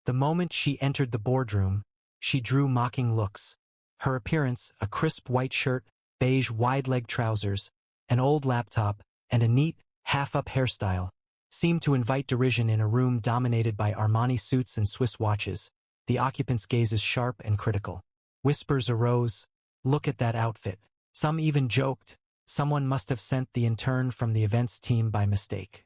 The moment she entered the boardroom, she drew mocking looks. Her appearance, a crisp white shirt, beige wide-leg trousers, an old laptop, and a neat, half-up hairstyle, seemed to invite derision in a room dominated by Armani suits and Swiss watches, the occupants' gazes sharp and critical. Whispers arose, "Look at that outfit." Some even joked, someone must have sent the intern from the events team by mistake.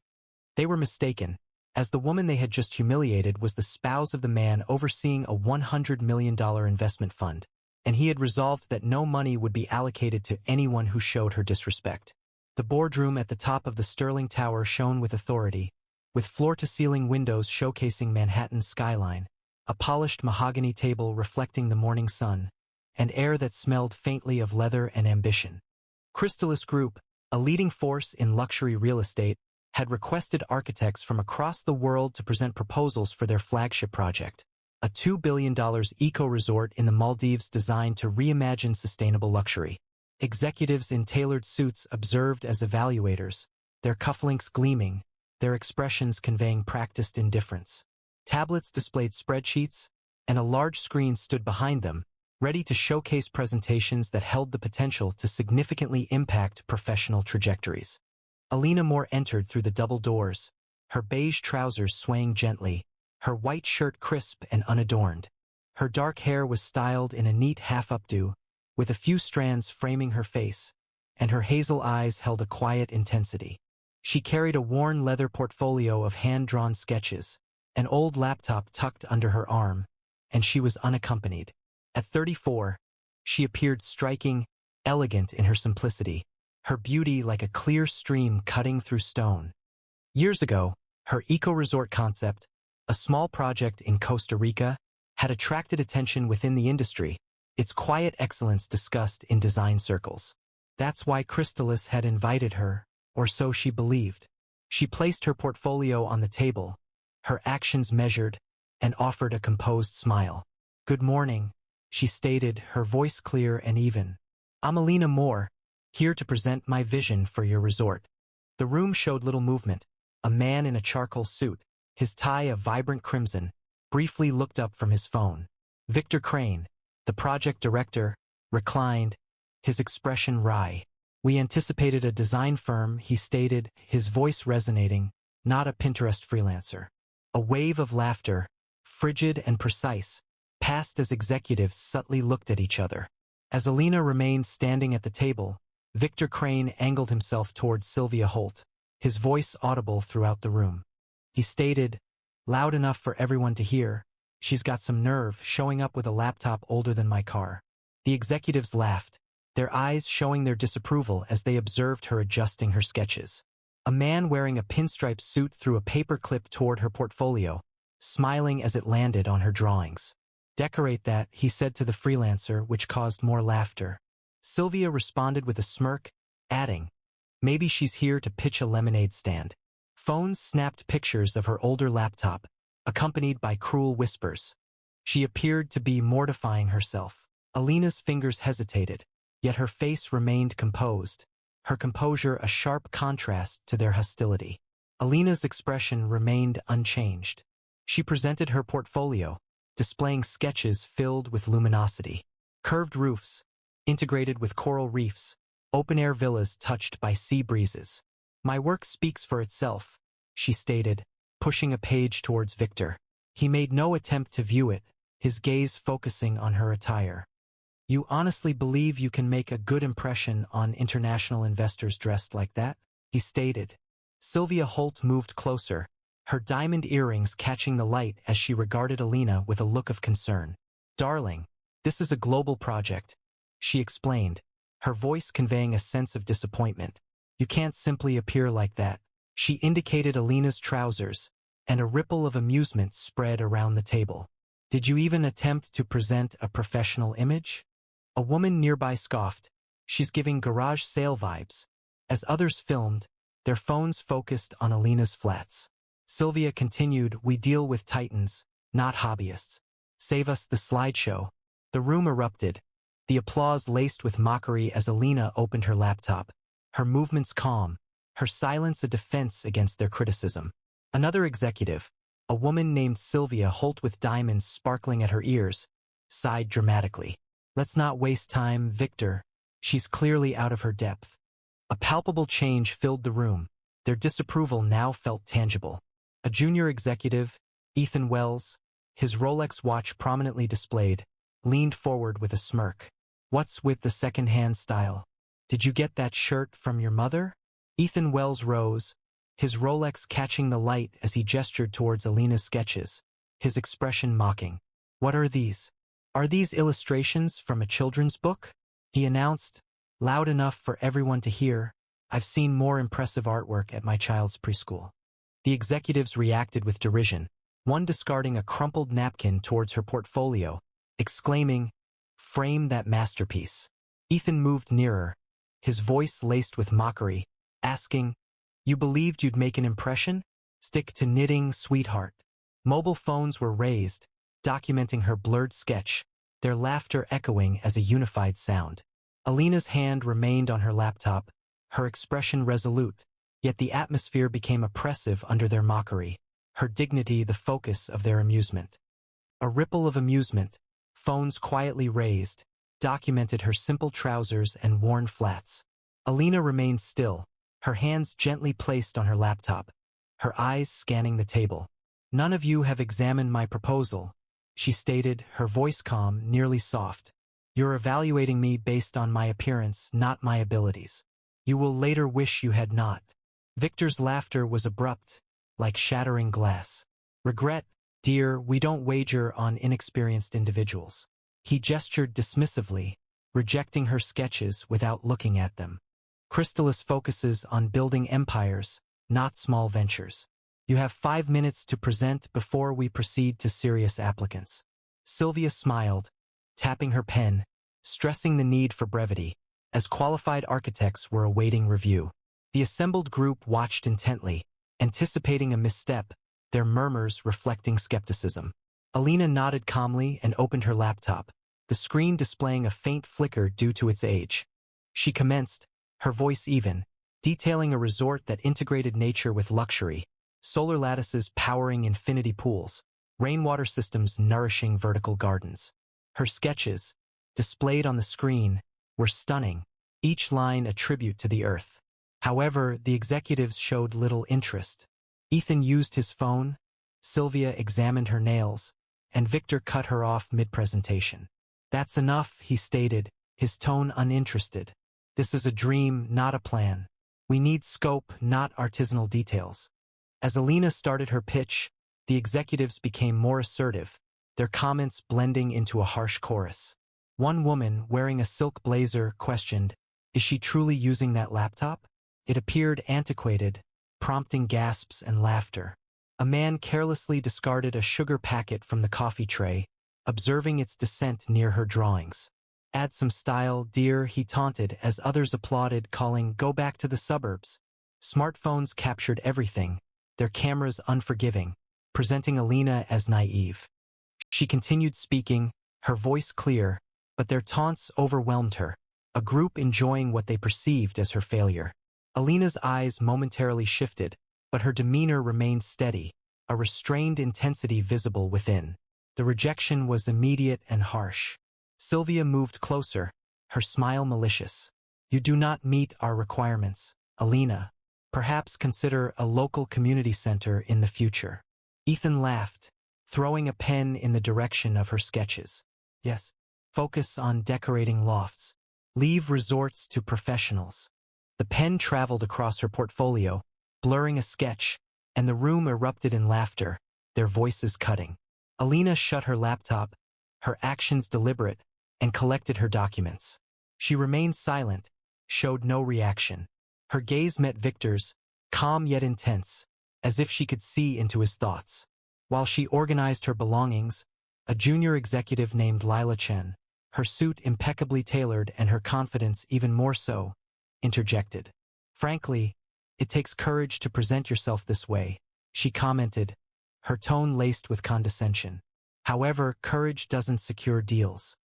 They were mistaken, as the woman they had just humiliated was the spouse of the man overseeing a $100 million investment fund, and he had resolved that no money would be allocated to anyone who showed her disrespect. The boardroom at the top of the Sterling Tower shone with authority, with floor-to-ceiling windows showcasing Manhattan's skyline, a polished mahogany table reflecting the morning sun, and air that smelled faintly of leather and ambition. Crystalis Group, a leading force in luxury real estate, had requested architects from across the world to present proposals for their flagship project, a $2 billion eco-resort in the Maldives designed to reimagine sustainable luxury. Executives in tailored suits observed as evaluators, their cufflinks gleaming, their expressions conveying practiced indifference. Tablets displayed spreadsheets, and a large screen stood behind them, ready to showcase presentations that held the potential to significantly impact professional trajectories. Alina Moore entered through the double doors, her beige trousers swaying gently, her white shirt crisp and unadorned. Her dark hair was styled in a neat half-updo, with a few strands framing her face, and her hazel eyes held a quiet intensity. She carried a worn leather portfolio of hand-drawn sketches, an old laptop tucked under her arm, and she was unaccompanied. At 34, she appeared striking, elegant in her simplicity, her beauty like a clear stream cutting through stone. Years ago, her eco-resort concept, a small project in Costa Rica, had attracted attention within the industry, its quiet excellence discussed in design circles. That's why Crystalis had invited her, or so she believed. She placed her portfolio on the table, her actions measured, and offered a composed smile. "Good morning," she stated, her voice clear and even. "I'm Alina Moore, here to present my vision for your resort." The room showed little movement. A man in a charcoal suit, his tie a vibrant crimson, briefly looked up from his phone. Victor Crane, the project director, reclined, his expression wry. "We anticipated a design firm," he stated, his voice resonating, "not a Pinterest freelancer." A wave of laughter, frigid and precise, passed as executives subtly looked at each other. As Alina remained standing at the table, Victor Crane angled himself towards Sylvia Holt, his voice audible throughout the room. He stated, loud enough for everyone to hear, "She's got some nerve, showing up with a laptop older than my car." The executives laughed, their eyes showing their disapproval as they observed her adjusting her sketches. A man wearing a pinstripe suit threw a paper clip toward her portfolio, smiling as it landed on her drawings. "Decorate that," he said to the freelancer, which caused more laughter. Sylvia responded with a smirk, adding, "Maybe she's here to pitch a lemonade stand." Phones snapped pictures of her older laptop, accompanied by cruel whispers. She appeared to be mortifying herself. Alina's fingers hesitated, yet her face remained composed, her composure a sharp contrast to their hostility. Alina's expression remained unchanged. She presented her portfolio, displaying sketches filled with luminosity. Curved roofs, integrated with coral reefs, open-air villas touched by sea breezes. "My work speaks for itself," she stated, pushing a page towards Victor. He made no attempt to view it, his gaze focusing on her attire. "You honestly believe you can make a good impression on international investors dressed like that?" he stated. Sylvia Holt moved closer, her diamond earrings catching the light as she regarded Alina with a look of concern. "Darling, this is a global project," she explained, her voice conveying a sense of disappointment. "You can't simply appear like that." She indicated Alina's trousers, and a ripple of amusement spread around the table. "Did you even attempt to present a professional image?" A woman nearby scoffed, "She's giving garage sale vibes." As others filmed, their phones focused on Alina's flats. Sylvia continued, "We deal with titans, not hobbyists. Save us the slideshow." The room erupted, the applause laced with mockery as Alina opened her laptop, her movements calm, her silence a defense against their criticism. Another executive, A woman named Sylvia Holt with diamonds sparkling at her ears sighed dramatically. Let's not waste time, Victor. She's clearly out of her depth. A palpable change filled the room. Their disapproval now felt tangible. A junior executive, Ethan Wells, his Rolex watch prominently displayed, leaned forward with a smirk. What's with the second-hand style? Did you get that shirt from your mother? Ethan Wells rose, his Rolex catching the light as he gestured towards Alina's sketches, his expression mocking. What are these? Are these illustrations from a children's book? He announced, loud enough for everyone to hear. I've seen more impressive artwork at my child's preschool. The executives reacted with derision, one discarding a crumpled napkin towards her portfolio, exclaiming, frame that masterpiece. Ethan moved nearer, his voice laced with mockery, asking, you believed you'd make an impression? Stick to knitting, sweetheart. Mobile phones were raised, documenting her blurred sketch, their laughter echoing as a unified sound. Alina's hand remained on her laptop, her expression resolute, yet the atmosphere became oppressive under their mockery, her dignity the focus of their amusement. A ripple of amusement, phones quietly raised, documented her simple trousers and worn flats. Alina remained still, her hands gently placed on her laptop, her eyes scanning the table. None of you have examined my proposal, she stated, her voice calm, nearly soft. You're evaluating me based on my appearance, not my abilities. You will later wish you had not. Victor's laughter was abrupt, like shattering glass. Regret, dear, we don't wager on inexperienced individuals. He gestured dismissively, rejecting her sketches without looking at them. Crystalis focuses on building empires, not small ventures. You have 5 minutes to present before we proceed to serious applicants. Sylvia smiled, tapping her pen, stressing the need for brevity, as qualified architects were awaiting review. The assembled group watched intently, anticipating a misstep, their murmurs reflecting skepticism. Alina nodded calmly and opened her laptop, the screen displaying a faint flicker due to its age. She commenced, her voice even, detailing a resort that integrated nature with luxury, solar lattices powering infinity pools, rainwater systems nourishing vertical gardens. Her sketches, displayed on the screen, were stunning, each line a tribute to the earth. However, the executives showed little interest. Ethan used his phone, Sylvia examined her nails, and Victor cut her off mid-presentation. That's enough, he stated, his tone uninterested. This is a dream, not a plan. We need scope, not artisanal details. As Alina started her pitch, the executives became more assertive, their comments blending into a harsh chorus. One woman, wearing a silk blazer, questioned, is she truly using that laptop? It appeared antiquated, prompting gasps and laughter. A man carelessly discarded a sugar packet from the coffee tray, observing its descent near her drawings. Add some style, dear, he taunted as others applauded, calling, go back to the suburbs. Smartphones captured everything, their cameras unforgiving, presenting Alina as naive. She continued speaking, her voice clear, but their taunts overwhelmed her, a group enjoying what they perceived as her failure. Alina's eyes momentarily shifted, but her demeanor remained steady, a restrained intensity visible within. The rejection was immediate and harsh. Sylvia moved closer, her smile malicious. You do not meet our requirements, Alina. Perhaps consider a local community center in the future. Ethan laughed, throwing a pen in the direction of her sketches. Yes, focus on decorating lofts. Leave resorts to professionals. The pen traveled across her portfolio, blurring a sketch, and the room erupted in laughter, their voices cutting. Alina shut her laptop, her actions deliberate, and collected her documents. She remained silent, showed no reaction. Her gaze met Victor's, calm yet intense, as if she could see into his thoughts. While she organized her belongings, a junior executive named Lila Chen, her suit impeccably tailored and her confidence even more so, interjected. Frankly, it takes courage to present yourself this way, she commented, her tone laced with condescension. However, courage doesn't secure deals.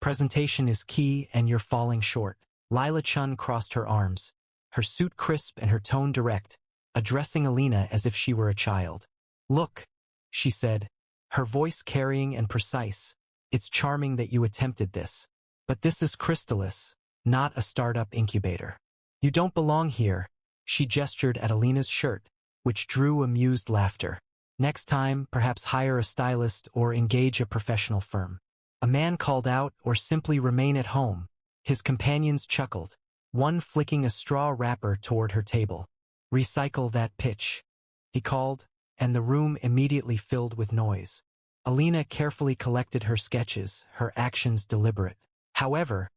Presentation is key and you're falling short. Lila Chun crossed her arms, her suit crisp and her tone direct, addressing Alina as if she were a child. Look, she said, her voice carrying and precise. It's charming that you attempted this. But this is Chrysalis, not a startup incubator. You don't belong here. She gestured at Alina's shirt, which drew amused laughter. Next time, perhaps hire a stylist or engage a professional firm. A man called out, or simply remain at home. His companions chuckled, one flicking a straw wrapper toward her table. Recycle that pitch, he called, and the room immediately filled with noise. Alina carefully collected her sketches, her actions deliberate. However,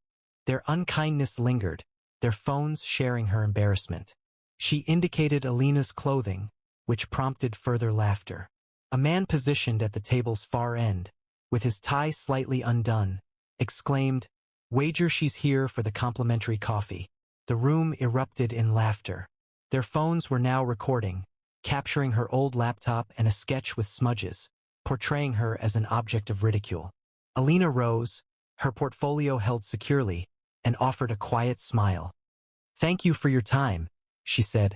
their unkindness lingered, their phones sharing her embarrassment. She indicated Alina's clothing, which prompted further laughter. A man positioned at the table's far end, with his tie slightly undone, exclaimed, "Wager she's here for the complimentary coffee." The room erupted in laughter. Their phones were now recording, capturing her old laptop and a sketch with smudges, portraying her as an object of ridicule. Alina rose, her portfolio held securely, and offered a quiet smile. "Thank you for your time," she said,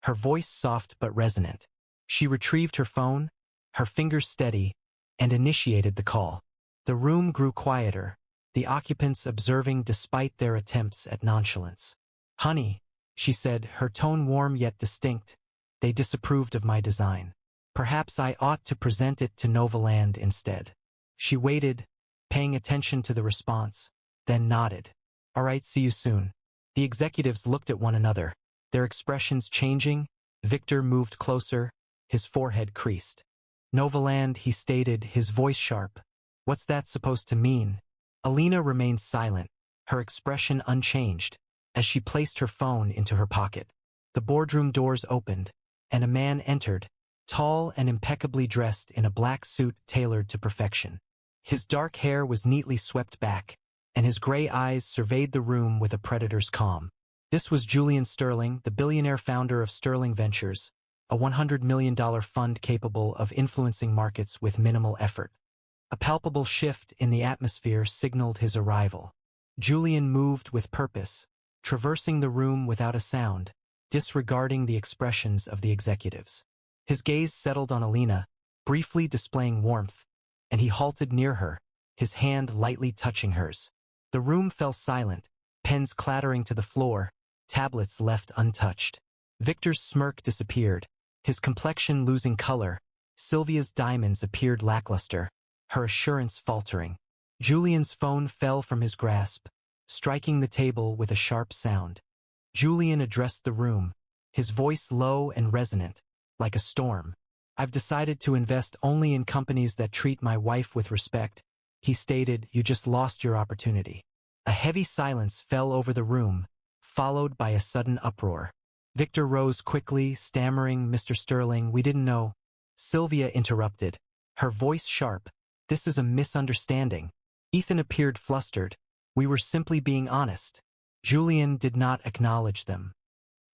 her voice soft but resonant. She retrieved her phone, her fingers steady, and initiated the call. The room grew quieter, the occupants observing despite their attempts at nonchalance. "Honey," she said, her tone warm yet distinct, "they disapproved of my design. Perhaps I ought to present it to Novaland instead." She waited, paying attention to the response, then nodded. "All right, see you soon." The executives looked at one another, their expressions changing. Victor moved closer, his forehead creased. "Novaland," he stated, his voice sharp. "What's that supposed to mean?" Alina remained silent, her expression unchanged, as she placed her phone into her pocket. The boardroom doors opened, and a man entered, tall and impeccably dressed in a black suit tailored to perfection. His dark hair was neatly swept back, and his gray eyes surveyed the room with a predator's calm. This was Julian Sterling, the billionaire founder of Sterling Ventures, a $100 million fund capable of influencing markets with minimal effort. A palpable shift in the atmosphere signaled his arrival. Julian moved with purpose, traversing the room without a sound, disregarding the expressions of the executives. His gaze settled on Alina, briefly displaying warmth, and he halted near her, his hand lightly touching hers. The room fell silent, pens clattering to the floor, tablets left untouched. Victor's smirk disappeared, his complexion losing color. Sylvia's diamonds appeared lackluster, her assurance faltering. Julian's phone fell from his grasp, striking the table with a sharp sound. Julian addressed the room, his voice low and resonant, like a storm. "I've decided to invest only in companies that treat my wife with respect," he stated. "You just lost your opportunity." A heavy silence fell over the room, followed by a sudden uproar. Victor rose quickly, stammering, "Mr. Sterling, we didn't know." Sylvia interrupted, her voice sharp. "This is a misunderstanding." Ethan appeared flustered. "We were simply being honest." Julian did not acknowledge them.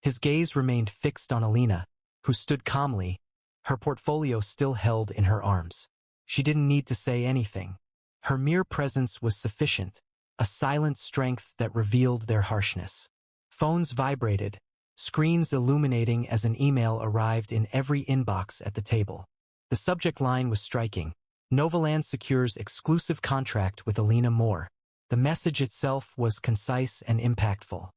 His gaze remained fixed on Alina, who stood calmly, her portfolio still held in her arms. She didn't need to say anything. Her mere presence was sufficient, a silent strength that revealed their harshness. Phones vibrated, screens illuminating as an email arrived in every inbox at the table. The subject line was striking. Novaland secures exclusive contract with Alina Moore. The message itself was concise and impactful.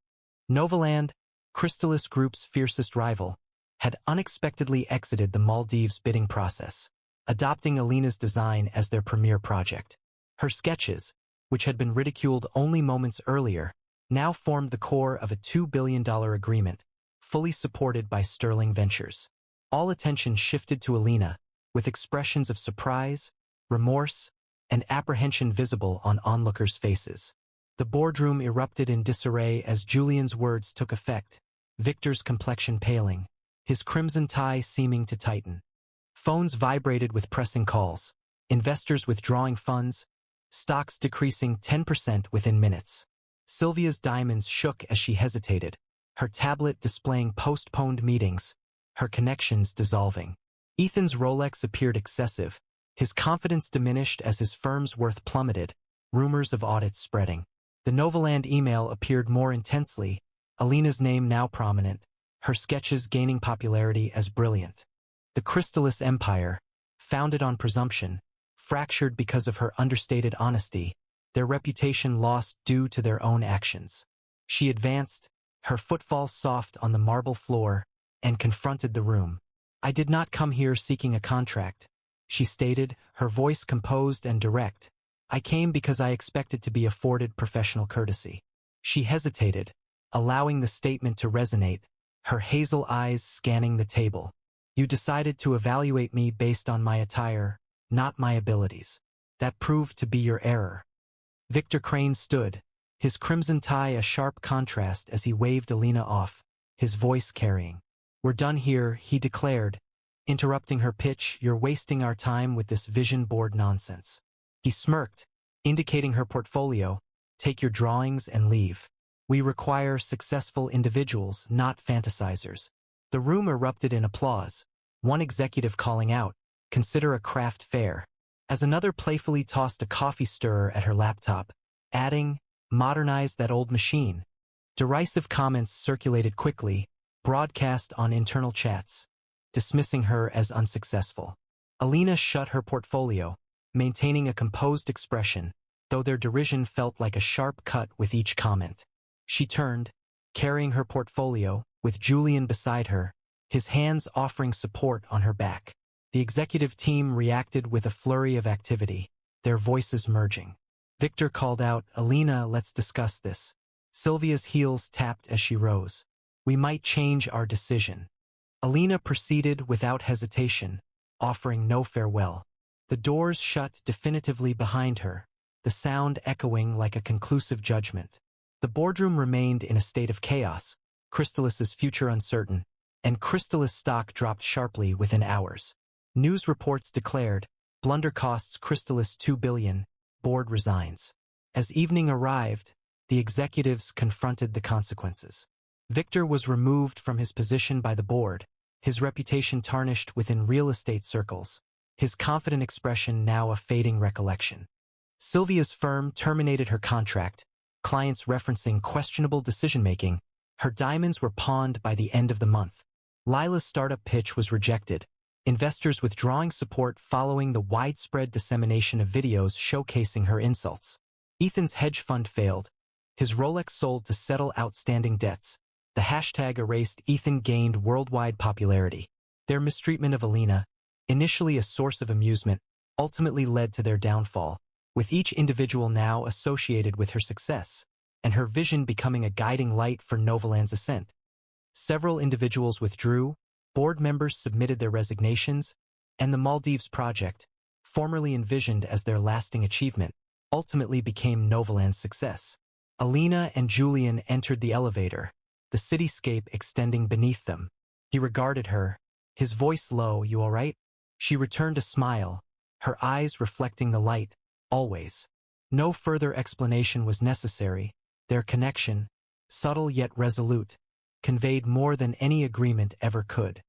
Novaland, Chrysalis Group's fiercest rival, had unexpectedly exited the Maldives bidding process, adopting Alina's design as their premier project. Her sketches, which had been ridiculed only moments earlier, now formed the core of a $2 billion agreement, fully supported by Sterling Ventures. All attention shifted to Alina, with expressions of surprise, remorse, and apprehension visible on onlookers' faces. The boardroom erupted in disarray as Julian's words took effect, Victor's complexion paling, his crimson tie seeming to tighten. Phones vibrated with pressing calls, investors withdrawing funds, stocks decreasing 10% within minutes. Sylvia's diamonds shook as she hesitated, her tablet displaying postponed meetings, her connections dissolving. Ethan's Rolex appeared excessive, his confidence diminished as his firm's worth plummeted, rumors of audits spreading. The Novaland email appeared more intensely, Alina's name now prominent, her sketches gaining popularity as brilliant. The Chrysalis Empire, founded on presumption, fractured because of her understated honesty, their reputation lost due to their own actions. She advanced, her footfall soft on the marble floor, and confronted the room. "I did not come here seeking a contract," she stated, her voice composed and direct. "I came because I expected to be afforded professional courtesy." She hesitated, allowing the statement to resonate, her hazel eyes scanning the table. "You decided to evaluate me based on my attire, not my abilities. That proved to be your error." Victor Crane stood, his crimson tie a sharp contrast as he waved Alina off, his voice carrying. "We're done here," he declared, interrupting her pitch. "You're wasting our time with this vision board nonsense." He smirked, indicating her portfolio. "Take your drawings and leave. We require successful individuals, not fantasizers." The room erupted in applause, one executive calling out, "Consider a craft fair," as another playfully tossed a coffee stirrer at her laptop, adding, "Modernize that old machine." Derisive comments circulated quickly, broadcast on internal chats, dismissing her as unsuccessful. Alina shut her portfolio, maintaining a composed expression, though their derision felt like a sharp cut with each comment. She turned, carrying her portfolio, with Julian beside her, his hands offering support on her back. The executive team reacted with a flurry of activity, their voices merging. Victor called out, "Alina, let's discuss this." Sylvia's heels tapped as she rose. "We might change our decision." Alina proceeded without hesitation, offering no farewell. The doors shut definitively behind her, the sound echoing like a conclusive judgment. The boardroom remained in a state of chaos, Crystalis's future uncertain, and Crystalis stock dropped sharply within hours. News reports declared, "Blunder costs Crystalis $2 billion, board resigns." As evening arrived, the executives confronted the consequences. Victor was removed from his position by the board, his reputation tarnished within real estate circles, his confident expression now a fading recollection. Sylvia's firm terminated her contract, clients referencing questionable decision-making. Her diamonds were pawned by the end of the month. Lila's startup pitch was rejected, investors withdrawing support following the widespread dissemination of videos showcasing her insults. Ethan's hedge fund failed. His Rolex sold to settle outstanding debts. The hashtag erased Ethan gained worldwide popularity. Their mistreatment of Alina, initially a source of amusement, ultimately led to their downfall, with each individual now associated with her success, and her vision becoming a guiding light for Novaland's ascent. Several individuals withdrew, board members submitted their resignations, and the Maldives project, formerly envisioned as their lasting achievement, ultimately became Novaland's success. Alina and Julian entered the elevator, the cityscape extending beneath them. He regarded her, his voice low. "You all right?" She returned a smile, her eyes reflecting the light, always. No further explanation was necessary. Their connection, subtle yet resolute, conveyed more than any agreement ever could.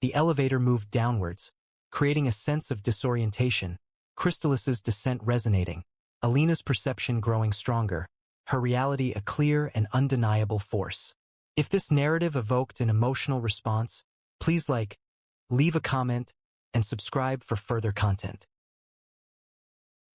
The elevator moved downwards, creating a sense of disorientation, Crystalis's descent resonating, Alina's perception growing stronger, her reality a clear and undeniable force. If this narrative evoked an emotional response, please leave a comment, and subscribe for further content.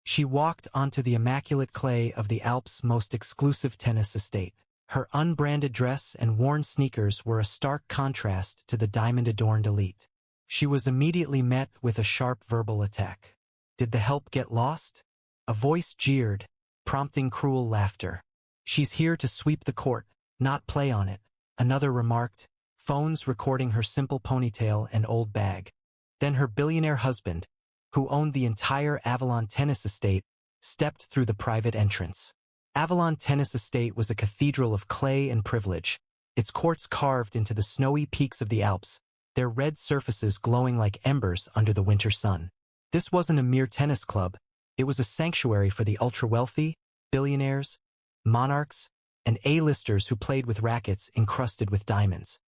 She walked onto the immaculate clay of the Alps' most exclusive tennis estate. Her unbranded dress and worn sneakers were a stark contrast to the diamond-adorned elite. She was immediately met with a sharp verbal attack. Did the help get lost? A voice jeered, prompting cruel laughter. She's here to sweep the court, not play on it, another remarked, phones recording her simple ponytail and old bag. Then her billionaire husband, who owned the entire Avalon Tennis Estate, stepped through the private entrance. Avalon Tennis Estate was a cathedral of clay and privilege, its courts carved into the snowy peaks of the Alps, their red surfaces glowing like embers under the winter sun. This wasn't a mere tennis club, it was a sanctuary for the ultra-wealthy, billionaires, monarchs, and A-listers who played with rackets encrusted with diamonds.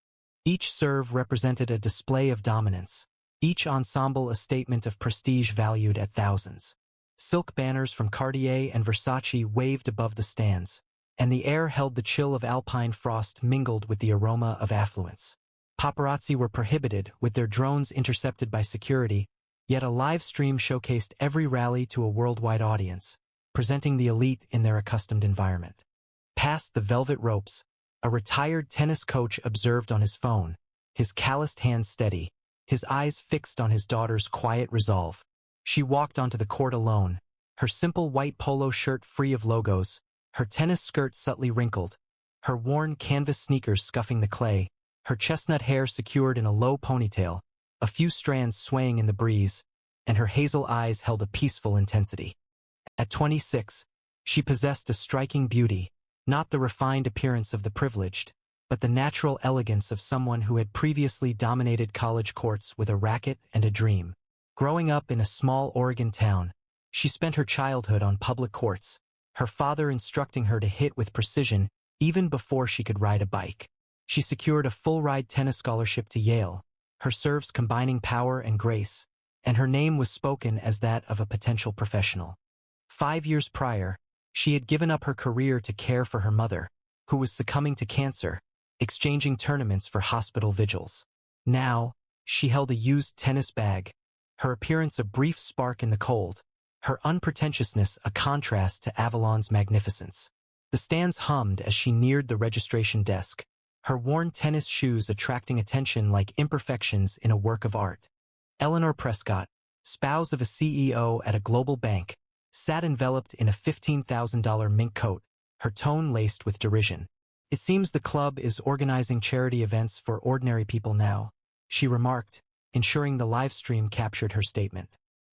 Each serve represented a display of dominance, each ensemble a statement of prestige valued at thousands. Silk banners from Cartier and Versace waved above the stands, and the air held the chill of alpine frost mingled with the aroma of affluence. Paparazzi were prohibited, with their drones intercepted by security, Yet a live stream showcased every rally to a worldwide audience, presenting the elite in their accustomed environment. Past the velvet ropes, a retired tennis coach observed on his phone, his calloused hands steady, his eyes fixed on his daughter's quiet resolve. She walked onto the court alone, her simple white polo shirt free of logos, her tennis skirt subtly wrinkled, her worn canvas sneakers scuffing the clay, her chestnut hair secured in a low ponytail, a few strands swaying in the breeze, and her hazel eyes held a peaceful intensity. At 26, she possessed a striking beauty, not the refined appearance of the privileged, but the natural elegance of someone who had previously dominated college courts with a racket and a dream. Growing up in a small Oregon town, she spent her childhood on public courts, her father instructing her to hit with precision even before she could ride a bike. She secured a full-ride tennis scholarship to Yale, her serves combining power and grace, and her name was spoken as that of a potential professional. 5 years prior, she had given up her career to care for her mother, who was succumbing to cancer, exchanging tournaments for hospital vigils. Now, she held a used tennis bag, her appearance a brief spark in the cold, her unpretentiousness a contrast to Avalon's magnificence. The stands hummed as she neared the registration desk, her worn tennis shoes attracting attention like imperfections in a work of art. Eleanor Prescott, spouse of a CEO at a global bank, sat enveloped in a $15,000 mink coat, her tone laced with derision. "It seems the club is organizing charity events for ordinary people now," she remarked, ensuring the live stream captured her statement.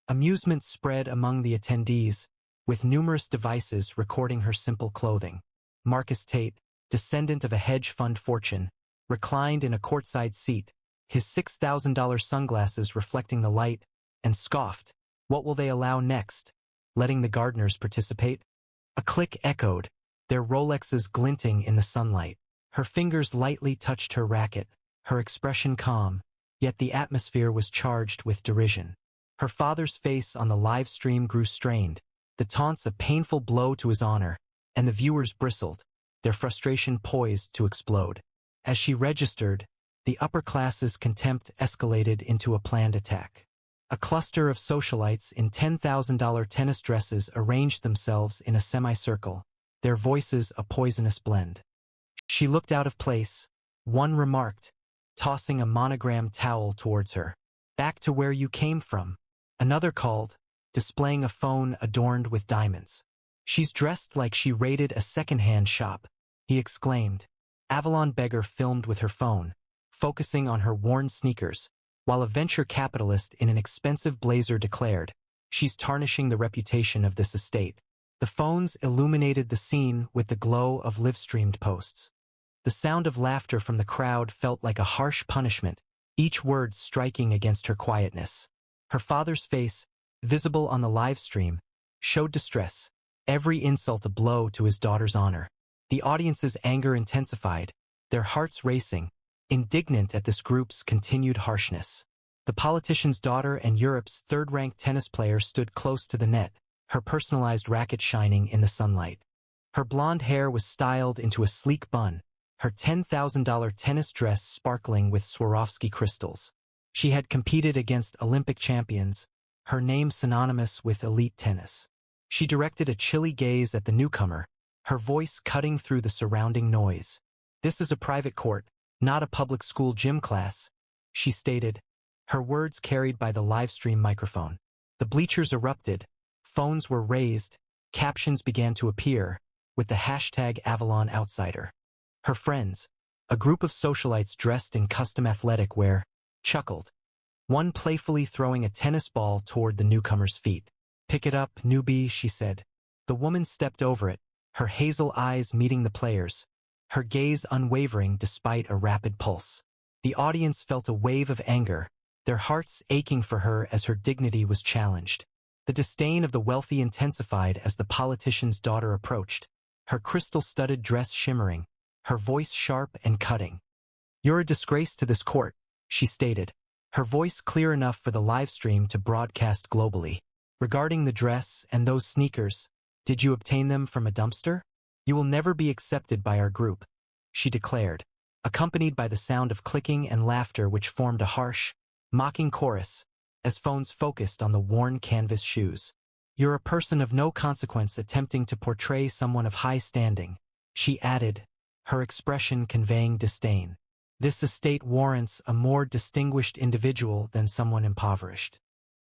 Amusement spread among the attendees, with numerous devices recording her simple clothing. Marcus Tate, descendant of a hedge fund fortune, reclined in a courtside seat, his $6,000 sunglasses reflecting the light, and scoffed, "What will they allow next? Letting the gardeners participate?" A click echoed, their Rolexes glinting in the sunlight. Her fingers lightly touched her racket, her expression calm, yet the atmosphere was charged with derision. Her father's face on the live stream grew strained, the taunts a painful blow to his honor, and the viewers bristled, their frustration poised to explode. As she registered, the upper class's contempt escalated into a planned attack. A cluster of socialites in $10,000 tennis dresses arranged themselves in a semicircle, their voices a poisonous blend. She looked out of place, one remarked, tossing a monogrammed towel towards her. "Back to where you came from." Another called, displaying a phone adorned with diamonds. "She's dressed like she raided a second-hand shop," he exclaimed. Avalon Beggar filmed with her phone, focusing on her worn sneakers, while a venture capitalist in an expensive blazer declared, "She's tarnishing the reputation of this estate." The phones illuminated the scene with the glow of live-streamed posts. The sound of laughter from the crowd felt like a harsh punishment, each word striking against her quietness. Her father's face, visible on the live stream, showed distress, every insult a blow to his daughter's honor. The audience's anger intensified, their hearts racing, indignant at this group's continued harshness. The politician's daughter and Europe's third-ranked tennis player stood close to the net, her personalized racket shining in the sunlight. Her blonde hair was styled into a sleek bun, her $10,000 tennis dress sparkling with Swarovski crystals. She had competed against Olympic champions, her name synonymous with elite tennis. She directed a chilly gaze at the newcomer, her voice cutting through the surrounding noise. "This is a private court, not a public school gym class," she stated, her words carried by the livestream microphone. The bleachers erupted, phones were raised, captions began to appear, with the hashtag #AvalonOutsider. Her friends, a group of socialites dressed in custom athletic wear, chuckled, one playfully throwing a tennis ball toward the newcomer's feet. "Pick it up, newbie," she said. The woman stepped over it, her hazel eyes meeting the players, her gaze unwavering despite a rapid pulse. The audience felt a wave of anger, their hearts aching for her as her dignity was challenged. The disdain of the wealthy intensified as the politician's daughter approached, her crystal-studded dress shimmering, her voice sharp and cutting. "You're a disgrace to this court," she stated, her voice clear enough for the live stream to broadcast globally. "Regarding the dress and those sneakers, did you obtain them from a dumpster? You will never be accepted by our group," she declared, accompanied by the sound of clicking and laughter which formed a harsh, mocking chorus. as phones focused on the worn canvas shoes. "You're a person of no consequence attempting to portray someone of high standing," she added, her expression conveying disdain. "This estate warrants a more distinguished individual than someone impoverished."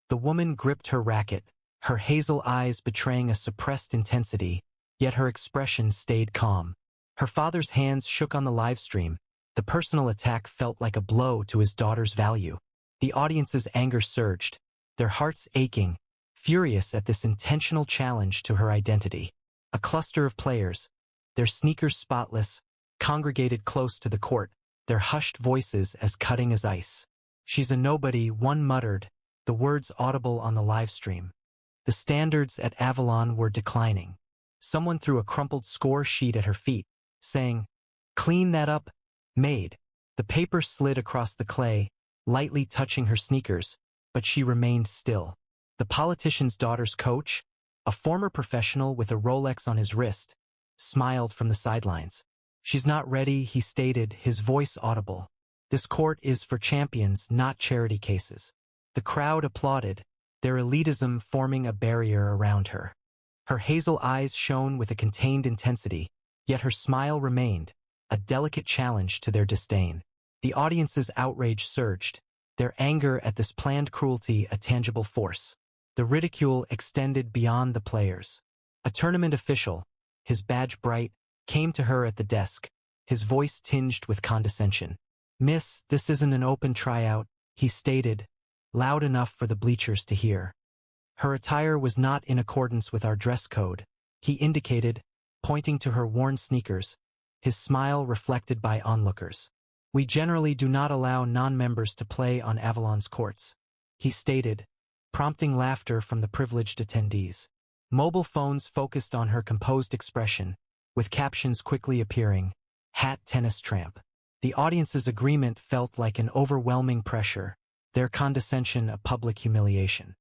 The woman gripped her racket, her hazel eyes betraying a suppressed intensity, yet her expression stayed calm. Her father's hands shook on the live stream. The personal attack felt like a blow to his daughter's value. The audience's anger surged, their hearts aching, furious at this intentional challenge to her identity. A cluster of players, their sneakers spotless, congregated close to the court, their hushed voices as cutting as ice. "She's a nobody," one muttered, the words audible on the live stream. The standards at Avalon were declining. Someone threw a crumpled score sheet at her feet, saying, "Clean that up, maid." The paper slid across the clay, lightly touching her sneakers, but she remained still. The politician's daughter's coach, a former professional with a Rolex on his wrist, smiled from the sidelines. "She's not ready," he stated, his voice audible. "This court is for champions, not charity cases." The crowd applauded, their elitism forming a barrier around her. Her hazel eyes shone with a contained intensity, yet her smile remained, a delicate challenge to their disdain. The audience's outrage surged, their anger at this planned cruelty a tangible force. The ridicule extended beyond the players. A tournament official, his badge bright, came to her at the desk, his voice tinged with condescension. "Miss, this isn't an open tryout," he stated, loud enough for the bleachers to hear. Her attire was not in accordance with our dress code, he indicated, pointing to her worn sneakers, his smile reflected by onlookers. "We generally do not allow non-members to play on Avalon's courts," he stated, prompting laughter from the privileged attendees. Mobile phones focused on her composed expression, with captions quickly appearing, "Hat tennis tramp." The audience's agreement felt like an overwhelming pressure, their condescension a public humiliation.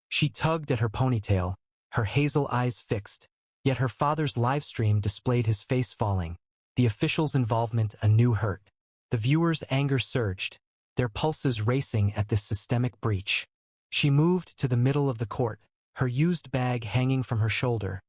She tugged at her ponytail, her hazel eyes fixed, yet her father's live stream displayed his face falling, the official's involvement a new hurt. The viewers' anger surged, their pulses racing at this systemic breach. She moved to the middle of the court, her used bag hanging from her shoulder,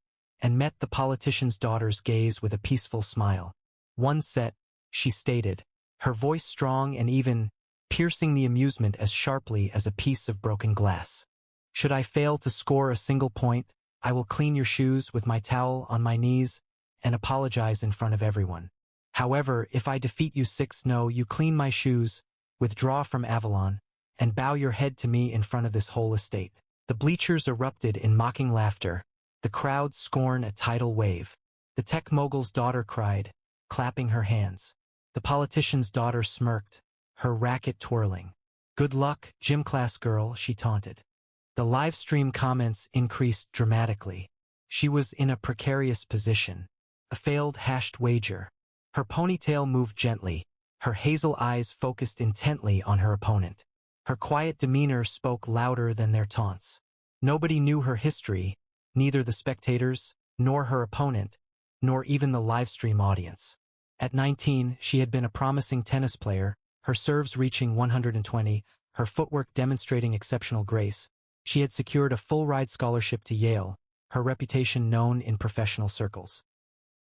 and met the politician's daughter's gaze with a peaceful smile. "One set," she stated, her voice strong and even, piercing the amusement as sharply as a piece of broken glass. "Should I fail to score a single point, I will clean your shoes with my towel on my knees and apologize in front of everyone. However, if I defeat you 6-0, you clean my shoes, withdraw from Avalon, and bow your head to me in front of this whole estate." The bleachers erupted in mocking laughter, the crowd scorn a tidal wave. The tech mogul's daughter cried, clapping her hands. The politician's daughter smirked, her racket twirling. "Good luck, gym class girl," she taunted. The live stream comments increased dramatically. She was in a precarious position, a failed hashed wager. Her ponytail moved gently, her hazel eyes focused intently on her opponent. Her quiet demeanor spoke louder than their taunts. Nobody knew her history, neither the spectators, nor her opponent, nor even the livestream audience. At 19, she had been a promising tennis player, her serves reaching 120, her footwork demonstrating exceptional grace. She had secured a full-ride scholarship to Yale, her reputation known in professional circles.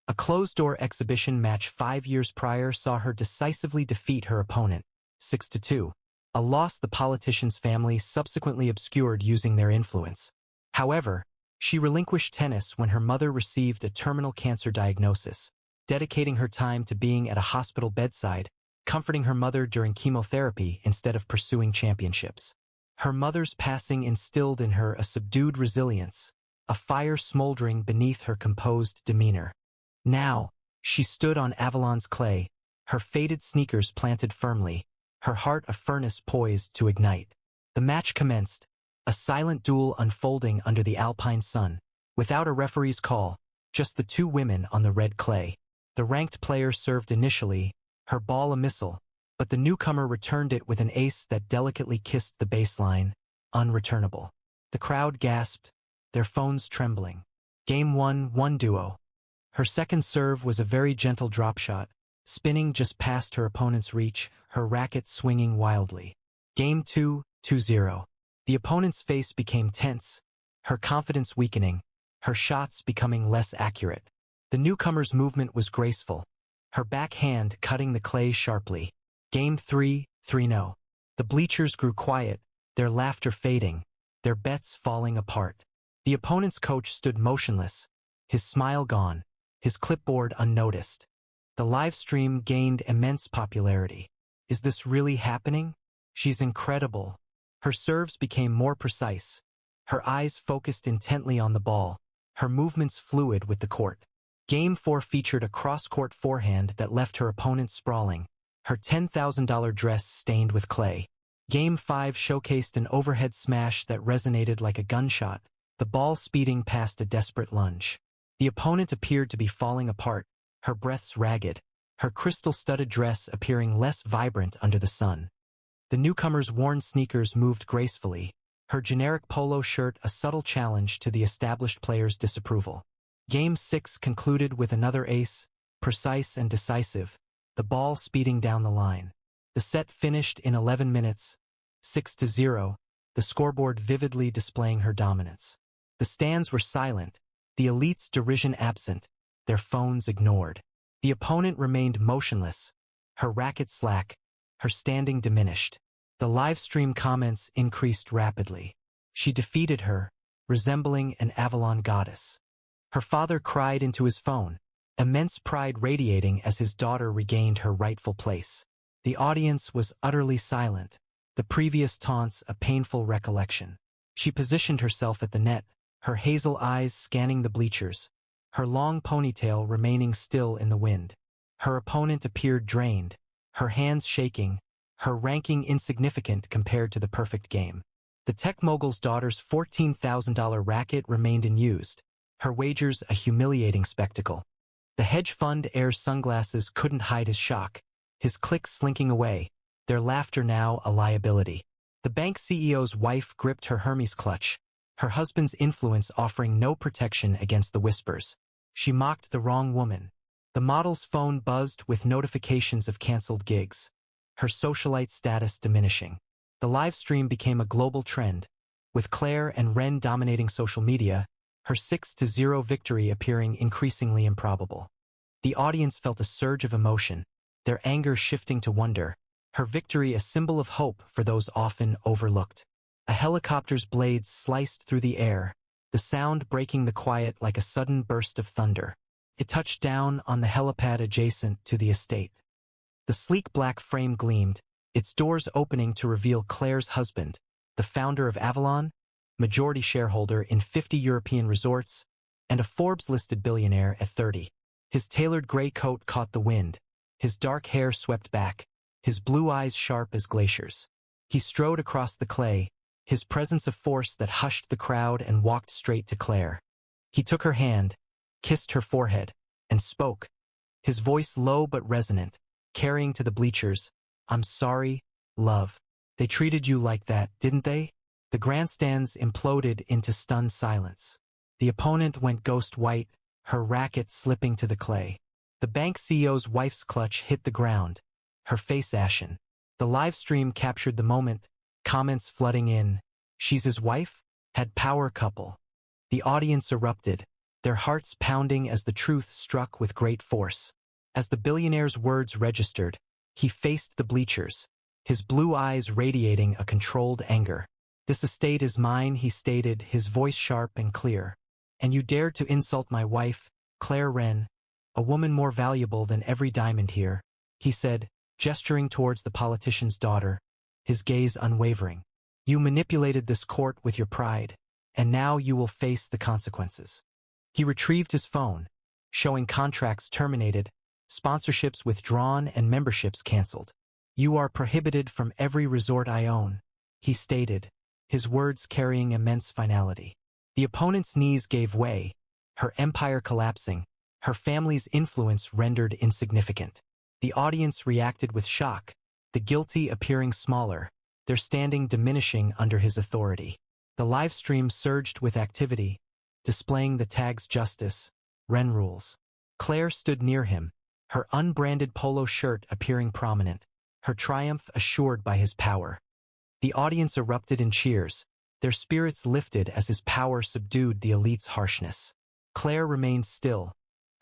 A closed-door exhibition match 5 years prior saw her decisively defeat her opponent, 6-2. A loss the politician's family subsequently obscured using their influence. However, she relinquished tennis when her mother received a terminal cancer diagnosis, dedicating her time to being at a hospital bedside, comforting her mother during chemotherapy instead of pursuing championships. Her mother's passing instilled in her a subdued resilience, a fire smoldering beneath her composed demeanor. Now, she stood on Avalon's clay, her faded sneakers planted firmly, her heart a furnace poised to ignite. The match commenced, a silent duel unfolding under the alpine sun, without a referee's call, just the two women on the red clay. The ranked player served initially, her ball a missile, but the newcomer returned it with an ace that delicately kissed the baseline, unreturnable. The crowd gasped, their phones trembling. Game 1, 1-2. Her second serve was a very gentle drop shot, spinning just past her opponent's reach, her racket swinging wildly. Game 2, 2-0. The opponent's face became tense, her confidence weakening, her shots becoming less accurate. The newcomer's movement was graceful, her backhand cutting the clay sharply. Game 3, 3-0. The bleachers grew quiet, their laughter fading, their bets falling apart. The opponent's coach stood motionless, his smile gone, his clipboard unnoticed. The live stream gained immense popularity. Is this really happening? She's incredible. Her serves became more precise. Her eyes focused intently on the ball, her movements fluid with the court. Game 4 featured a cross-court forehand that left her opponent sprawling, her $10,000 dress stained with clay. Game 5 showcased an overhead smash that resonated like a gunshot, the ball speeding past a desperate lunge. The opponent appeared to be falling apart, her breaths ragged, her crystal-studded dress appearing less vibrant under the sun. The newcomer's worn sneakers moved gracefully, her generic polo shirt a subtle challenge to the established player's disapproval. Game 6 concluded with another ace, precise and decisive, the ball speeding down the line. The set finished in 11 minutes, 6-0, the scoreboard vividly displaying her dominance. The stands were silent, the elite's derision absent, their phones ignored. The opponent remained motionless, her racket slack, her standing diminished. The live stream comments increased rapidly. She defeated her, resembling an Avalon goddess. Her father cried into his phone, immense pride radiating as his daughter regained her rightful place. The audience was utterly silent, the previous taunts a painful recollection. She positioned herself at the net, her hazel eyes scanning the bleachers, her long ponytail remaining still in the wind. Her opponent appeared drained, her hands shaking, her ranking insignificant compared to the perfect game. The tech mogul's daughter's $14,000 racket remained unused, her wagers a humiliating spectacle. The hedge fund heir's sunglasses couldn't hide his shock, his clicks slinking away, their laughter now a liability. The bank CEO's wife gripped her Hermes clutch, her husband's influence offering no protection against the whispers. She mocked the wrong woman. The model's phone buzzed with notifications of canceled gigs, her socialite status diminishing. The live stream became a global trend, with Claire and Ren dominating social media, her 6-0 victory appearing increasingly improbable. The audience felt a surge of emotion, their anger shifting to wonder, her victory a symbol of hope for those often overlooked. A helicopter's blades sliced through the air, the sound breaking the quiet like a sudden burst of thunder. It touched down on the helipad adjacent to the estate. The sleek black frame gleamed, its doors opening to reveal Claire's husband, the founder of Avalon, majority shareholder in 50 European resorts, and a Forbes-listed billionaire at 30. His tailored gray coat caught the wind, his dark hair swept back, his blue eyes sharp as glaciers. He strode across the clay, his presence a force that hushed the crowd and walked straight to Claire. He took her hand, kissed her forehead, and spoke, his voice low but resonant, carrying to the bleachers, "I'm sorry, love. They treated you like that, didn't they?" The grandstands imploded into stunned silence. The opponent went ghost white, her racket slipping to the clay. The bank CEO's wife's clutch hit the ground, her face ashen. The live stream captured the moment, comments flooding in. "She's his wife? Had power couple." The audience erupted, their hearts pounding as the truth struck with great force. As the billionaire's words registered, he faced the bleachers, his blue eyes radiating a controlled anger. "This estate is mine," he stated, his voice sharp and clear. "And you dared to insult my wife, Claire Wren, a woman more valuable than every diamond here," he said, gesturing towards the politician's daughter, his gaze unwavering. "You manipulated this court with your pride, and now you will face the consequences." He retrieved his phone, showing contracts terminated, sponsorships withdrawn and memberships canceled. "You are prohibited from every resort I own," he stated, his words carrying immense finality. The opponent's knees gave way, her empire collapsing, her family's influence rendered insignificant. The audience reacted with shock, the guilty appearing smaller, their standing diminishing under his authority. The live stream surged with activity, displaying the tags "Justice, Ren rules." Claire stood near him, her unbranded polo shirt appearing prominent, her triumph assured by his power. The audience erupted in cheers, Their spirits lifted as his power subdued the elite's harshness. Claire remained still,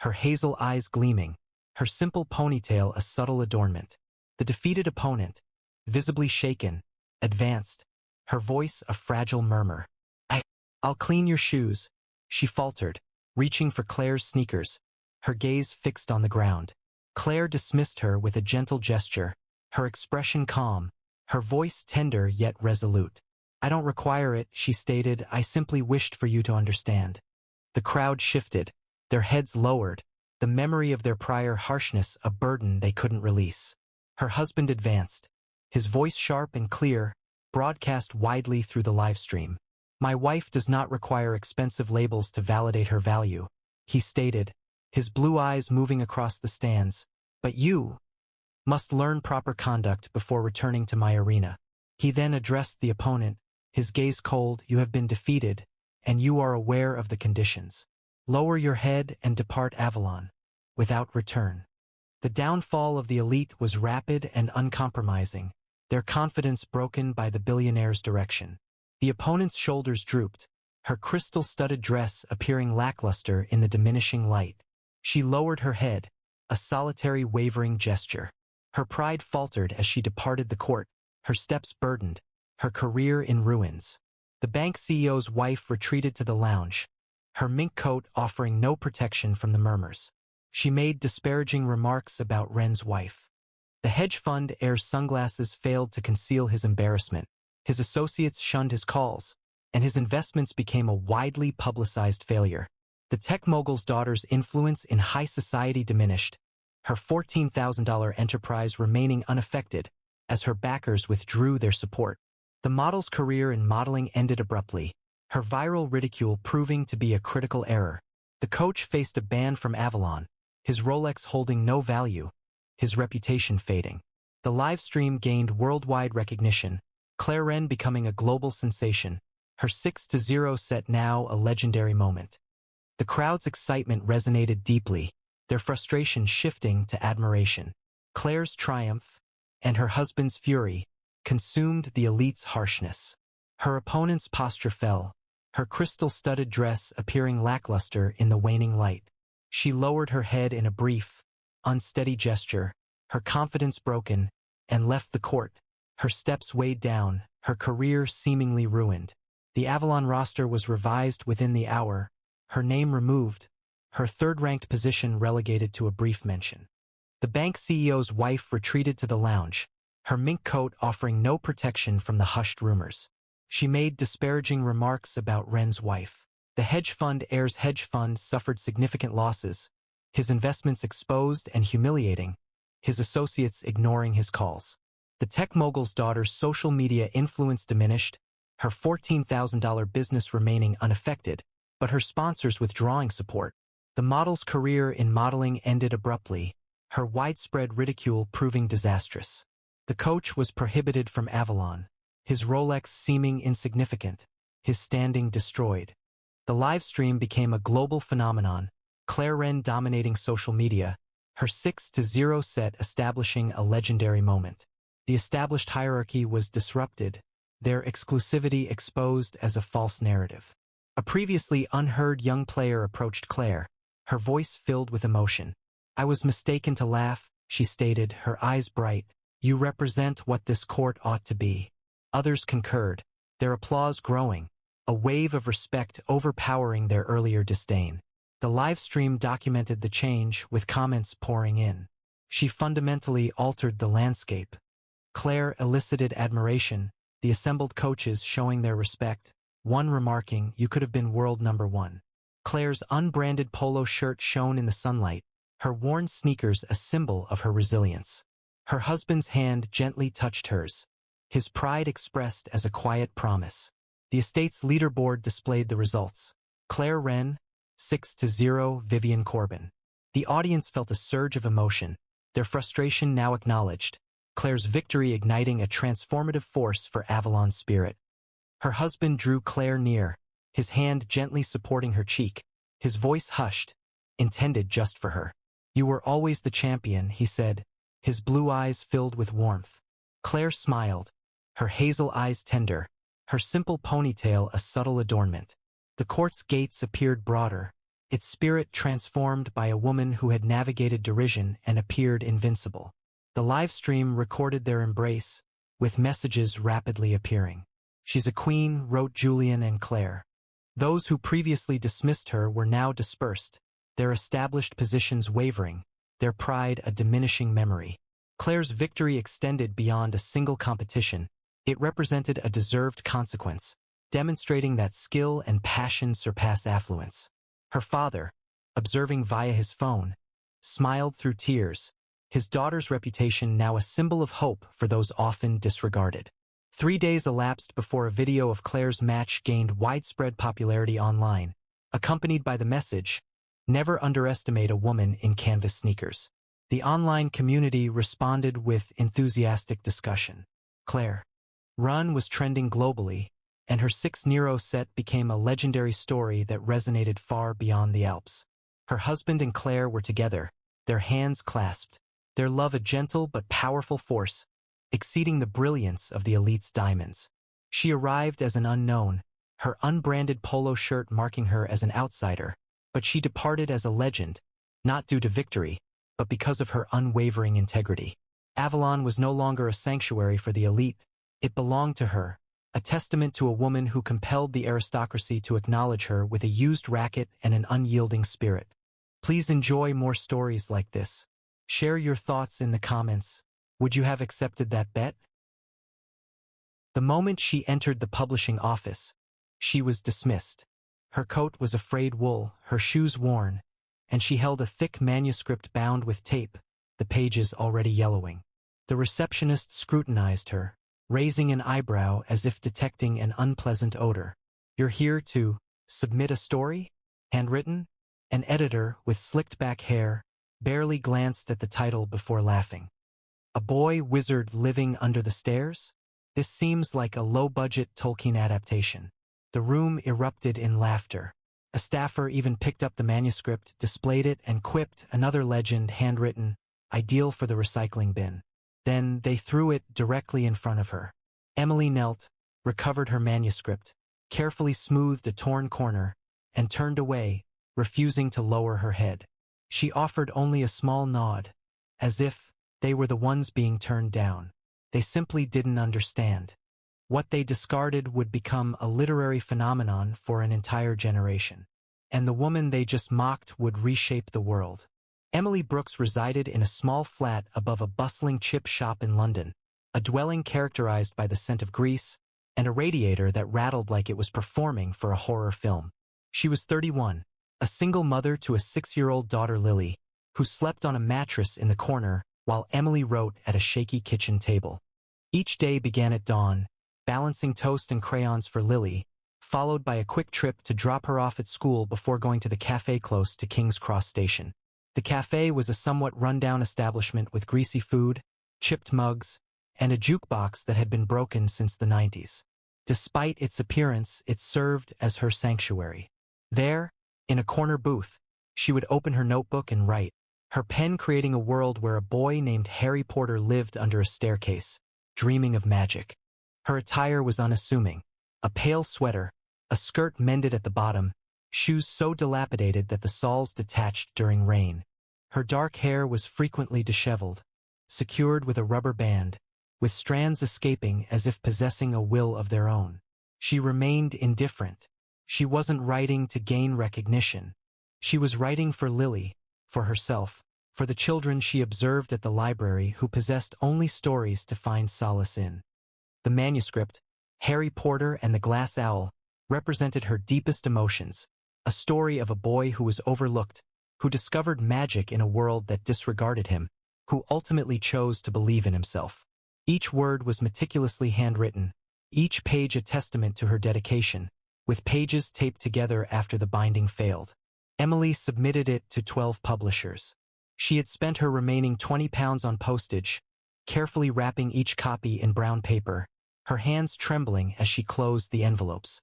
her hazel eyes gleaming, her simple ponytail a subtle adornment. The defeated opponent, visibly shaken, advanced, her voice a fragile murmur. I'll clean your shoes, she faltered, reaching for Claire's sneakers, her gaze fixed on the ground. Claire dismissed her with a gentle gesture, her expression calm, her voice tender yet resolute. I don't require it, she stated, I simply wished for you to understand. The crowd shifted, their heads lowered, the memory of their prior harshness a burden they couldn't release. Her husband advanced, his voice sharp and clear, broadcast widely through the live stream. My wife does not require expensive labels to validate her value, he stated, his blue eyes moving across the stands. But you must learn proper conduct before returning to my arena. He then addressed the opponent, his gaze cold. You have been defeated, and you are aware of the conditions. Lower your head and depart Avalon, without return. The downfall of the elite was rapid and uncompromising, their confidence broken by the billionaire's direction. The opponent's shoulders drooped, her crystal-studded dress appearing lackluster in the diminishing light. She lowered her head, a solitary wavering gesture. Her pride faltered as she departed the court, her steps burdened, her career in ruins. The bank CEO's wife retreated to the lounge, her mink coat offering no protection from the murmurs. She made disparaging remarks about Ren's wife. The hedge fund heir's sunglasses failed to conceal his embarrassment. His associates shunned his calls, and his investments became a widely publicized failure. The tech mogul's daughter's influence in high society diminished, her $14,000 enterprise remaining unaffected as her backers withdrew their support. The model's career in modeling ended abruptly, her viral ridicule proving to be a critical error. The coach faced a ban from Avalon, his Rolex holding no value, his reputation fading. The live stream gained worldwide recognition, Claire Wren becoming a global sensation, her 6-0 set now a legendary moment. The crowd's excitement resonated deeply, their frustration shifting to admiration. Claire's triumph, and her husband's fury, consumed the elite's harshness. Her opponent's posture fell, her crystal-studded dress appearing lackluster in the waning light. She lowered her head in a brief, unsteady gesture, her confidence broken, and left the court, her steps weighed down, her career seemingly ruined. The Avalon roster was revised within the hour, her name removed, her third-ranked position relegated to a brief mention. The bank CEO's wife retreated to the lounge, her mink coat offering no protection from the hushed rumors. She made disparaging remarks about Ren's wife. The hedge fund heir's hedge fund suffered significant losses, his investments exposed and humiliating, his associates ignoring his calls. The tech mogul's daughter's social media influence diminished, her $14,000 business remaining unaffected, but her sponsors withdrawing support. The model's career in modeling ended abruptly, her widespread ridicule proving disastrous. The coach was prohibited from Avalon, his Rolex seeming insignificant, his standing destroyed. The live stream became a global phenomenon, Claire Wren dominating social media, her 6-0 set establishing a legendary moment. The established hierarchy was disrupted, their exclusivity exposed as a false narrative. A previously unheard young player approached Claire, her voice filled with emotion. I was mistaken to laugh, she stated, her eyes bright. You represent what this court ought to be. Others concurred, their applause growing, a wave of respect overpowering their earlier disdain. The live stream documented the change with comments pouring in. She fundamentally altered the landscape. Claire elicited admiration, the assembled coaches showing their respect, one remarking, you could have been world number one. Claire's unbranded polo shirt shone in the sunlight, her worn sneakers a symbol of her resilience. Her husband's hand gently touched hers, his pride expressed as a quiet promise. The estate's leaderboard displayed the results. Claire Wren, 6-0 Vivian Corbin. The audience felt a surge of emotion, their frustration now acknowledged, Claire's victory igniting a transformative force for Avalon's spirit. Her husband drew Claire near, his hand gently supporting her cheek, his voice hushed, intended just for her. You were always the champion, he said, his blue eyes filled with warmth. Claire smiled, her hazel eyes tender, her simple ponytail a subtle adornment. The court's gates appeared broader, its spirit transformed by a woman who had navigated derision and appeared invincible. The live stream recorded their embrace, with messages rapidly appearing. "She's a queen," wrote Julian and Claire. Those who previously dismissed her were now dispersed, their established positions wavering, their pride a diminishing memory. Claire's victory extended beyond a single competition. It represented a deserved consequence, demonstrating that skill and passion surpass affluence. Her father, observing via his phone, smiled through tears, his daughter's reputation now a symbol of hope for those often disregarded. 3 days elapsed before a video of Claire's match gained widespread popularity online, accompanied by the message, "Never underestimate a woman in canvas sneakers." The online community responded with enthusiastic discussion. Claire Run was trending globally, and her 6 Nero set became a legendary story that resonated far beyond the Alps. Her husband and Claire were together, their hands clasped, their love a gentle but powerful force, exceeding the brilliance of the elite's diamonds. She arrived as an unknown, her unbranded polo shirt marking her as an outsider, but she departed as a legend, not due to victory, but because of her unwavering integrity. Avalon was no longer a sanctuary for the elite, it belonged to her, a testament to a woman who compelled the aristocracy to acknowledge her with a used racket and an unyielding spirit. Please enjoy more stories like this. Share your thoughts in the comments. Would you have accepted that bet? The moment she entered the publishing office, she was dismissed. Her coat was of frayed wool, her shoes worn, and she held a thick manuscript bound with tape, the pages already yellowing. The receptionist scrutinized her, raising an eyebrow as if detecting an unpleasant odor. "You're here to submit a story? Handwritten?" An editor, with slicked-back hair, barely glanced at the title before laughing. "A boy wizard living under the stairs? This seems like a low-budget Tolkien adaptation." The room erupted in laughter. A staffer even picked up the manuscript, displayed it, and quipped, "Another legend, handwritten, ideal for the recycling bin." Then they threw it directly in front of her. Emily knelt, recovered her manuscript, carefully smoothed a torn corner, and turned away, refusing to lower her head. She offered only a small nod, as if they were the ones being turned down. They simply didn't understand. What they discarded would become a literary phenomenon for an entire generation. And the woman they just mocked would reshape the world. Emily Brooks resided in a small flat above a bustling chip shop in London, a dwelling characterized by the scent of grease, and a radiator that rattled like it was performing for a horror film. She was 31, a single mother to a 6-year-old daughter Lily, who slept on a mattress in the corner while Emily wrote at a shaky kitchen table. Each day began at dawn, balancing toast and crayons for Lily, followed by a quick trip to drop her off at school before going to the cafe close to King's Cross Station. The cafe was a somewhat run-down establishment with greasy food, chipped mugs, and a jukebox that had been broken since the 90s. Despite its appearance, it served as her sanctuary. There, in a corner booth, she would open her notebook and write, her pen creating a world where a boy named Harry Potter lived under a staircase, dreaming of magic. Her attire was unassuming, a pale sweater, a skirt mended at the bottom, shoes so dilapidated that the soles detached during rain. Her dark hair was frequently disheveled, secured with a rubber band, with strands escaping as if possessing a will of their own. She remained indifferent. She wasn't writing to gain recognition. She was writing for Lily, for herself, for the children she observed at the library who possessed only stories to find solace in. The manuscript, Harry Potter and the Glass Owl, represented her deepest emotions, a story of a boy who was overlooked, who discovered magic in a world that disregarded him, who ultimately chose to believe in himself. Each word was meticulously handwritten, each page a testament to her dedication, with pages taped together after the binding failed. Emily submitted it to 12 publishers. She had spent her remaining £20 on postage, carefully wrapping each copy in brown paper, her hands trembling as she closed the envelopes.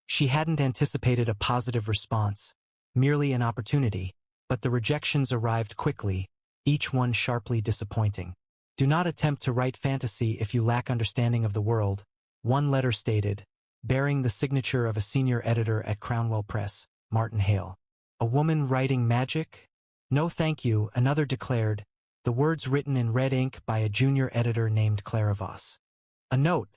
She hadn't anticipated a positive response, merely an opportunity, but the rejections arrived quickly, each one sharply disappointing. "Do not attempt to write fantasy if you lack understanding of the world," one letter stated. bearing the signature of a senior editor at Crownwell Press, Martin Hale. A woman writing magic? No thank you, another declared, the words written in red ink by a junior editor named Clara Voss. A note,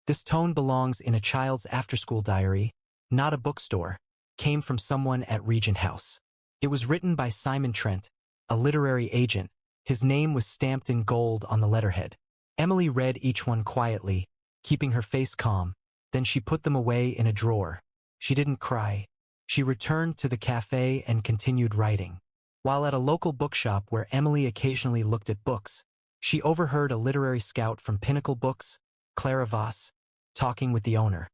this tone belongs in a child's after-school diary, not a bookstore, came from someone at Regent House. It was written by Simon Trent, a literary agent. His name was stamped in gold on the letterhead. Emily read each one quietly, keeping her face calm. Then she put them away in a drawer. She didn't cry. She returned to the cafe and continued writing. While at a local bookshop where Emily occasionally looked at books, she overheard a literary scout from Pinnacle Books, Clara Voss, talking with the owner.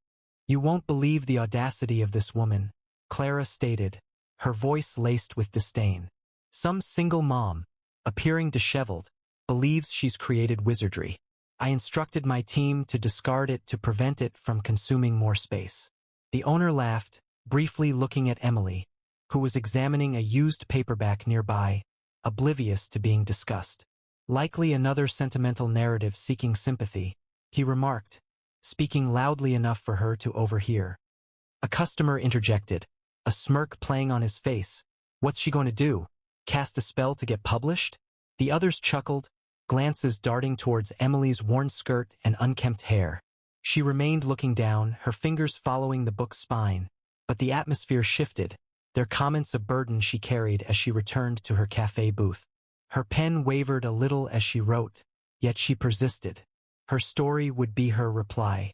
You won't believe the audacity of this woman, Clara stated, her voice laced with disdain. Some single mom, appearing disheveled, believes she's created wizardry. I instructed my team to discard it to prevent it from consuming more space. The owner laughed, briefly looking at Emily, who was examining a used paperback nearby, oblivious to being discussed. Likely another sentimental narrative seeking sympathy, he remarked, speaking loudly enough for her to overhear. A customer interjected, a smirk playing on his face. What's she going to do? Cast a spell to get published? The others chuckled, glances darting towards Emily's worn skirt and unkempt hair. She remained looking down, her fingers following the book's spine, but the atmosphere shifted, their comments a burden she carried as she returned to her cafe booth. Her pen wavered a little as she wrote, yet she persisted. Her story would be her reply.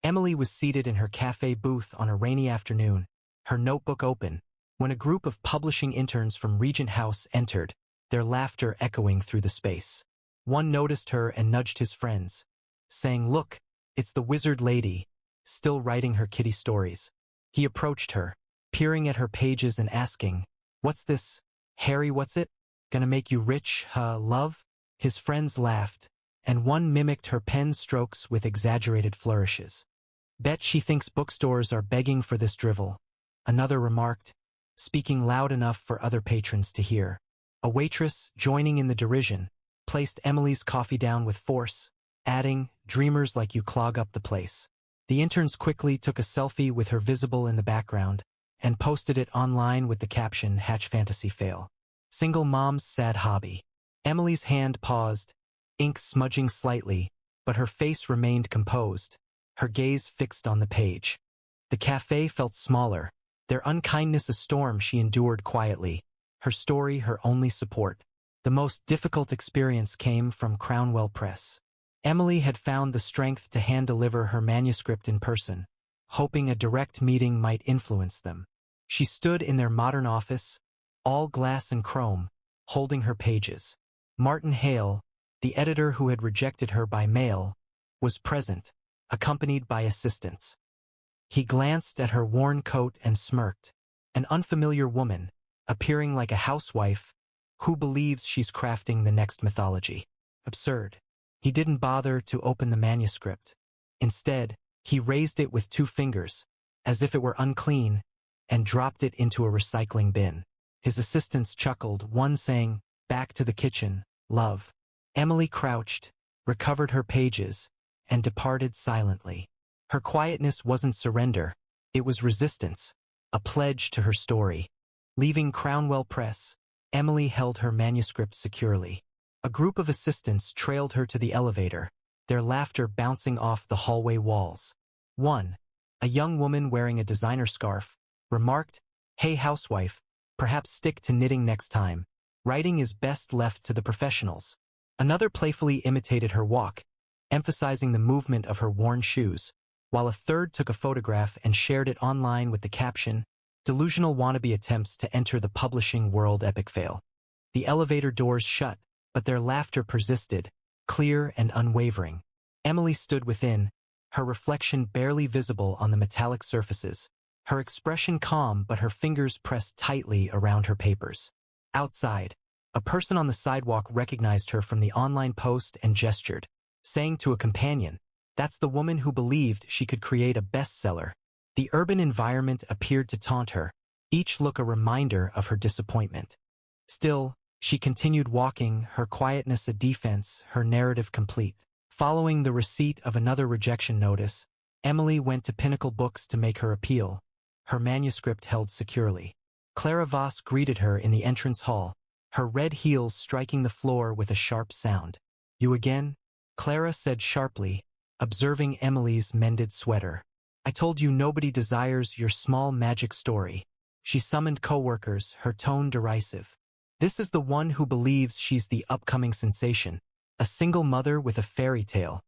Emily was seated in her cafe booth on a rainy afternoon, her notebook open, when a group of publishing interns from Regent House entered, their laughter echoing through the space. One noticed her and nudged his friends, saying, "Look, it's the wizard lady, still writing her kitty stories." He approached her, peering at her pages and asking, "What's this, Harry, what's it? Gonna make you rich, huh, love?" His friends laughed, and one mimicked her pen strokes with exaggerated flourishes. "Bet she thinks bookstores are begging for this drivel," another remarked, speaking loud enough for other patrons to hear. A waitress, joining in the derision, placed Emily's coffee down with force, adding, "Dreamers like you clog up the place." The interns quickly took a selfie with her visible in the background and posted it online with the caption, "Hatch Fantasy Fail. Single mom's sad hobby." Emily's hand paused, ink smudging slightly, but her face remained composed, her gaze fixed on the page. The cafe felt smaller, their unkindness a storm she endured quietly, her story her only support. The most difficult experience came from Crownwell Press. Emily had found the strength to hand-deliver her manuscript in person, hoping a direct meeting might influence them. She stood in their modern office, all glass and chrome, holding her pages. Martin Hale, the editor who had rejected her by mail, was present, accompanied by assistants. He glanced at her worn coat and smirked. An unfamiliar woman, appearing like a housewife, who believes she's crafting the next mythology. Absurd. He didn't bother to open the manuscript. Instead, he raised it with 2 fingers, as if it were unclean, and dropped it into a recycling bin. His assistants chuckled, one saying, "Back to the kitchen, love." Emily crouched, recovered her pages, and departed silently. Her quietness wasn't surrender, it was resistance, a pledge to her story. Leaving Crownwell Press, Emily held her manuscript securely. A group of assistants trailed her to the elevator, their laughter bouncing off the hallway walls. One, a young woman wearing a designer scarf, remarked, "Hey housewife, perhaps stick to knitting next time. Writing is best left to the professionals." Another playfully imitated her walk, emphasizing the movement of her worn shoes, while a third took a photograph and shared it online with the caption, "Delusional wannabe attempts to enter the publishing world epic fail." The elevator doors shut, but their laughter persisted, clear and unwavering. Emily stood within, her reflection barely visible on the metallic surfaces, her expression calm but her fingers pressed tightly around her papers. Outside, a person on the sidewalk recognized her from the online post and gestured, saying to a companion, "That's the woman who believed she could create a bestseller." The urban environment appeared to taunt her, each look a reminder of her disappointment. Still, she continued walking, her quietness a defense, her narrative complete. Following the receipt of another rejection notice, Emily went to Pinnacle Books to make her appeal, her manuscript held securely. Clara Voss greeted her in the entrance hall, her red heels striking the floor with a sharp sound. "You again?" Clara said sharply, observing Emily's mended sweater. "I told you nobody desires your small magic story." She summoned co-workers, her tone derisive. "This is the one who believes she's the upcoming sensation, a single mother with a fairy tale."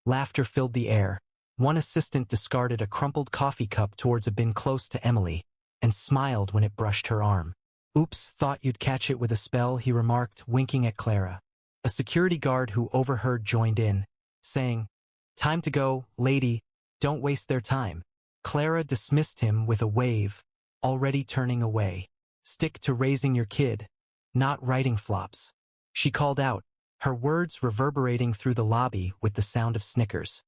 Laughter filled the air. One assistant discarded a crumpled coffee cup towards a bin close to Emily, and smiled when it brushed her arm. "Oops, thought you'd catch it with a spell," he remarked, winking at Clara. A security guard who overheard joined in, saying, "Time to go, lady, don't waste their time." Clara dismissed him with a wave, already turning away. "Stick to raising your kid, not writing flops," she called out, her words reverberating through the lobby with the sound of snickers.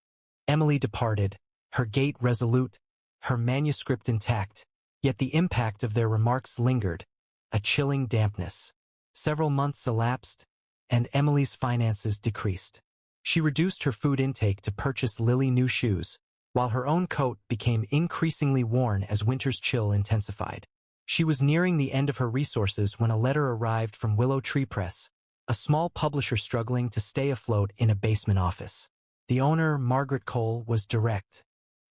Emily departed, her gait resolute, her manuscript intact, yet the impact of their remarks lingered, a chilling dampness. Several months elapsed, and Emily's finances decreased. She reduced her food intake to purchase Lily new shoes, while her own coat became increasingly worn as winter's chill intensified. She was nearing the end of her resources when a letter arrived from Willow Tree Press, a small publisher struggling to stay afloat in a basement office. The owner, Margaret Cole, was direct.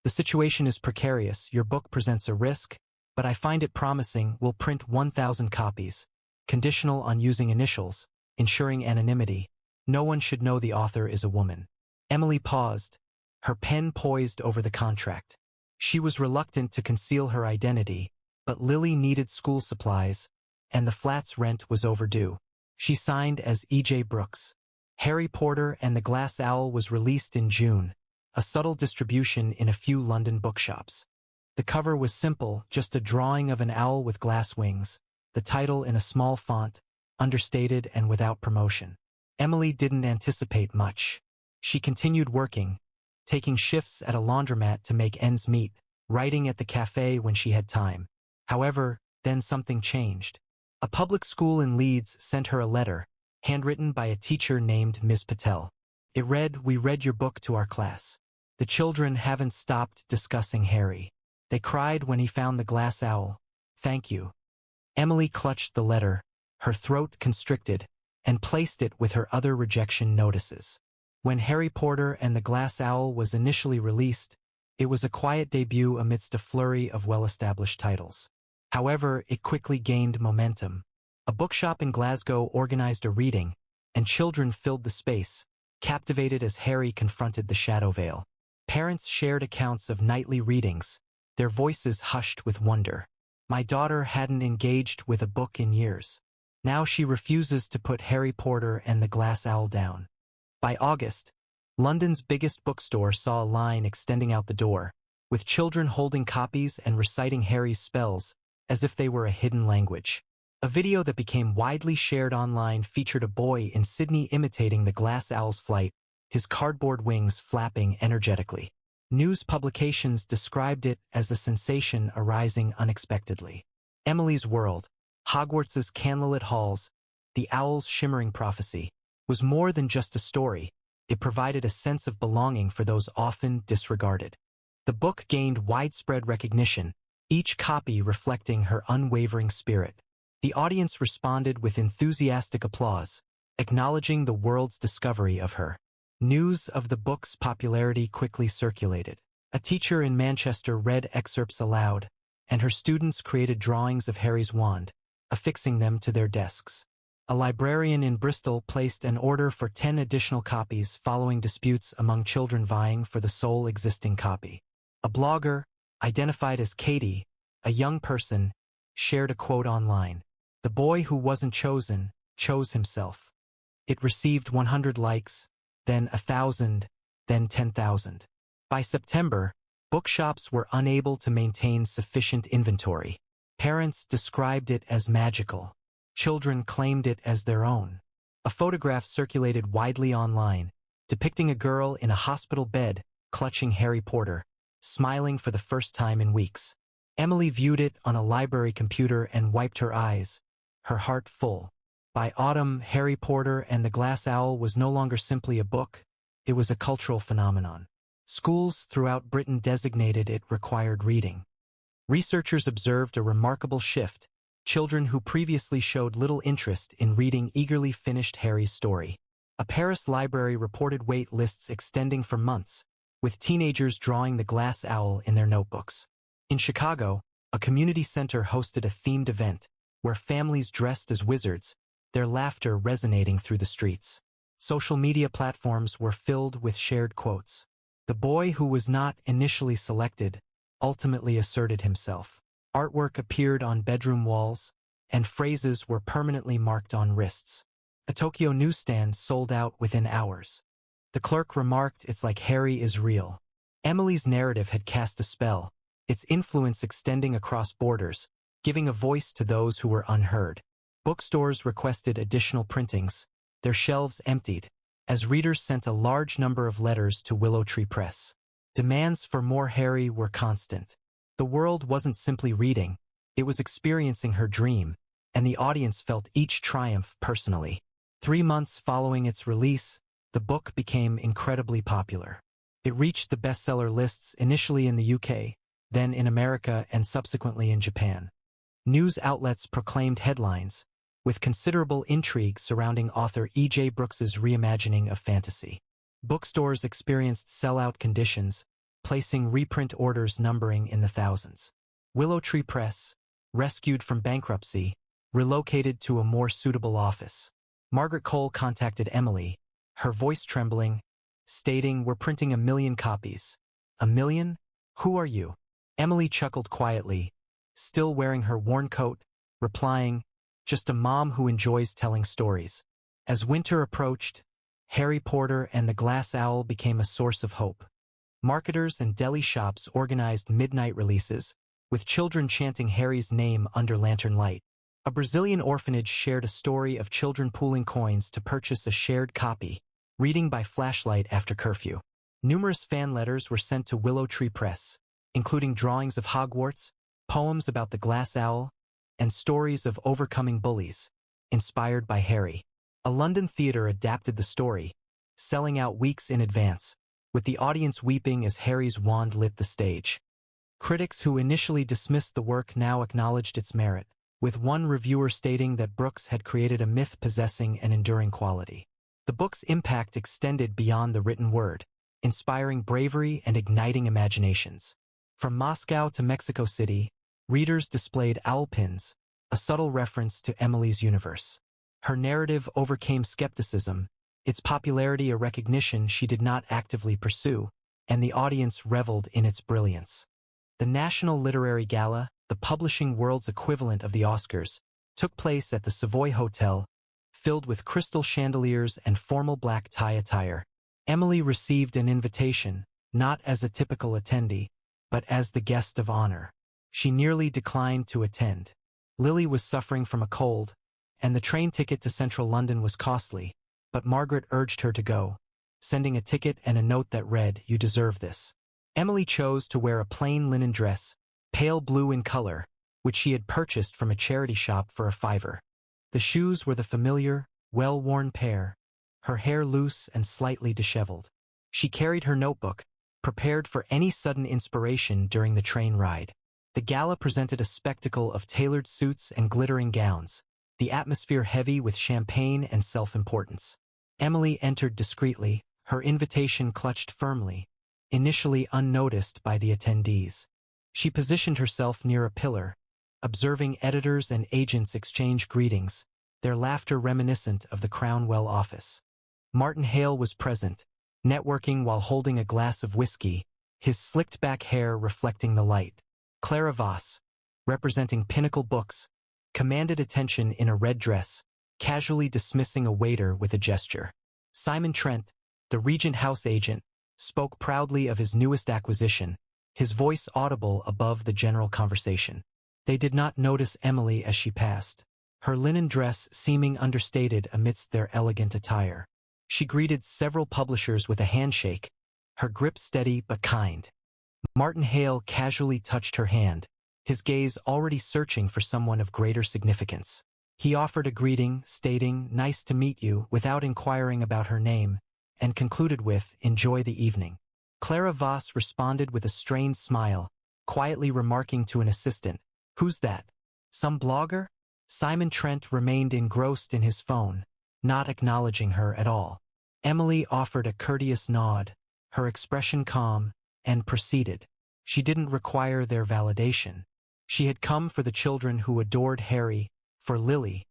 "The situation is precarious. Your book presents a risk, but I find it promising. We'll print 1,000 copies. Conditional on using initials, ensuring anonymity. No one should know the author is a woman." Emily paused, her pen poised over the contract. She was reluctant to conceal her identity, but Lily needed school supplies, and the flat's rent was overdue. She signed as E.J. Brooks. Harry Potter and the Glass Owl was released in June, a subtle distribution in a few London bookshops. The cover was simple, just a drawing of an owl with glass wings, the title in a small font, understated and without promotion. Emily didn't anticipate much. She continued working, taking shifts at a laundromat to make ends meet, writing at the cafe when she had time. However, then something changed. A public school in Leeds sent her a letter, handwritten by a teacher named Ms. Patel. It read, "We read your book to our class. The children haven't stopped discussing Harry. They cried when he found the glass owl. Thank you." Emily clutched the letter, her throat constricted, and placed it with her other rejection notices. When Harry Potter and the Glass Owl was initially released, it was a quiet debut amidst a flurry of well-established titles. However, it quickly gained momentum. A bookshop in Glasgow organized a reading, and children filled the space, captivated as Harry confronted the Shadow Veil. Parents shared accounts of nightly readings, their voices hushed with wonder. "My daughter hadn't engaged with a book in years. Now she refuses to put Harry Potter and the Glass Owl down." By August, London's biggest bookstore saw a line extending out the door, with children holding copies and reciting Harry's spells as if they were a hidden language. A video that became widely shared online featured a boy in Sydney imitating the glass owl's flight, his cardboard wings flapping energetically. News publications described it as a sensation arising unexpectedly. Emily's World, Hogwarts's candlelit halls, the owl's shimmering prophecy, was more than just a story. It provided a sense of belonging for those often disregarded. The book gained widespread recognition, each copy reflecting her unwavering spirit. The audience responded with enthusiastic applause, acknowledging the world's discovery of her. News of the book's popularity quickly circulated. A teacher in Manchester read excerpts aloud, and her students created drawings of Harry's wand, affixing them to their desks. A librarian in Bristol placed an order for 10 additional copies following disputes among children vying for the sole existing copy. A blogger, identified as Katie, a young person, shared a quote online. "The boy who wasn't chosen, chose himself." It received 100 likes, then 1,000, then 10,000. By September, bookshops were unable to maintain sufficient inventory. Parents described it as magical. Children claimed it as their own. A photograph circulated widely online, depicting a girl in a hospital bed, clutching Harry Potter, smiling for the first time in weeks. Emily viewed it on a library computer and wiped her eyes, her heart full. By autumn, Harry Potter and the Glass Owl was no longer simply a book, it was a cultural phenomenon. Schools throughout Britain designated it required reading. Researchers observed a remarkable shift. Children who previously showed little interest in reading eagerly finished Harry's story. A Paris library reported wait lists extending for months, with teenagers drawing the glass owl in their notebooks. In Chicago, a community center hosted a themed event where families dressed as wizards, their laughter resonating through the streets. Social media platforms were filled with shared quotes. The boy who was not initially selected ultimately asserted himself. Artwork appeared on bedroom walls, and phrases were permanently marked on wrists. A Tokyo newsstand sold out within hours. The clerk remarked, "It's like Harry is real." Emily's narrative had cast a spell, its influence extending across borders, giving a voice to those who were unheard. Bookstores requested additional printings, their shelves emptied, as readers sent a large number of letters to Willow Tree Press. Demands for more Harry were constant. The world wasn't simply reading, it was experiencing her dream, and the audience felt each triumph personally. 3 months following its release, the book became incredibly popular. It reached the bestseller lists initially in the UK, then in America, and subsequently in Japan. News outlets proclaimed headlines, with considerable intrigue surrounding author E.J. Brooks's reimagining of fantasy. Bookstores experienced sellout conditions, placing reprint orders numbering in the thousands. Willow Tree Press, rescued from bankruptcy, relocated to a more suitable office. Margaret Cole contacted Emily, her voice trembling, stating, "We're printing 1 million copies." "1 million? Who are you?" Emily chuckled quietly, still wearing her worn coat, replying, "Just a mom who enjoys telling stories." As winter approached, Harry Potter and the Glass Owl became a source of hope. Marketers and deli shops organized midnight releases, with children chanting Harry's name under lantern light. A Brazilian orphanage shared a story of children pooling coins to purchase a shared copy, reading by flashlight after curfew. Numerous fan letters were sent to Willow Tree Press, including drawings of Hogwarts, poems about the Glass Owl, and stories of overcoming bullies, inspired by Harry. A London theater adapted the story, selling out weeks in advance, with the audience weeping as Harry's wand lit the stage. Critics who initially dismissed the work now acknowledged its merit, with one reviewer stating that Brooks had created a myth possessing an enduring quality. The book's impact extended beyond the written word, inspiring bravery and igniting imaginations. From Moscow to Mexico City, readers displayed owl pins, a subtle reference to Emily's universe. Her narrative overcame skepticism, its popularity a recognition she did not actively pursue, and the audience reveled in its brilliance. The National Literary Gala, the publishing world's equivalent of the Oscars, took place at the Savoy Hotel, filled with crystal chandeliers and formal black tie attire. Emily received an invitation, not as a typical attendee, but as the guest of honor. She nearly declined to attend. Lily was suffering from a cold, and the train ticket to central London was costly, but Margaret urged her to go, sending a ticket and a note that read, "You deserve this." Emily chose to wear a plain linen dress, pale blue in color, which she had purchased from a charity shop for $5. The shoes were the familiar, well-worn pair, her hair loose and slightly disheveled. She carried her notebook, prepared for any sudden inspiration during the train ride. The gala presented a spectacle of tailored suits and glittering gowns, the atmosphere heavy with champagne and self-importance. Emily entered discreetly, her invitation clutched firmly, initially unnoticed by the attendees. She positioned herself near a pillar, observing editors and agents exchange greetings, their laughter reminiscent of the Crownwell office. Martin Hale was present, networking while holding a glass of whiskey, his slicked-back hair reflecting the light. Clara Voss, representing Pinnacle Books, commanded attention in a red dress, casually dismissing a waiter with a gesture. Simon Trent, the Regent House agent, spoke proudly of his newest acquisition, his voice audible above the general conversation. They did not notice Emily as she passed, her linen dress seeming understated amidst their elegant attire. She greeted several publishers with a handshake, her grip steady but kind. Martin Hale casually touched her hand, his gaze already searching for someone of greater significance. He offered a greeting, stating, "Nice to meet you," without inquiring about her name, and concluded with, "Enjoy the evening." Clara Voss responded with a strained smile, quietly remarking to an assistant, "Who's that? Some blogger?" Simon Trent remained engrossed in his phone, not acknowledging her at all. Emily offered a courteous nod, her expression calm, and proceeded. She didn't require their validation. She had come for the children who adored Harry, for Lily,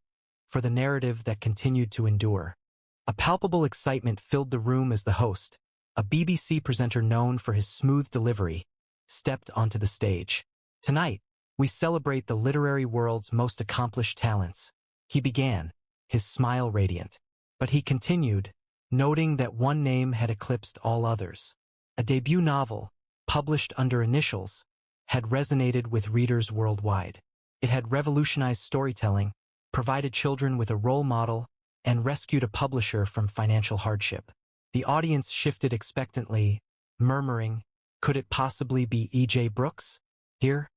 for the narrative that continued to endure. A palpable excitement filled the room as the host, a BBC presenter known for his smooth delivery, stepped onto the stage. "Tonight, we celebrate the literary world's most accomplished talents," he began, his smile radiant. But he continued, noting that one name had eclipsed all others. A debut novel, published under initials, had resonated with readers worldwide. It had revolutionized storytelling, provided children with a role model, and rescued a publisher from financial hardship. The audience shifted expectantly, murmuring, "Could it possibly be E.J. Brooks? Here?"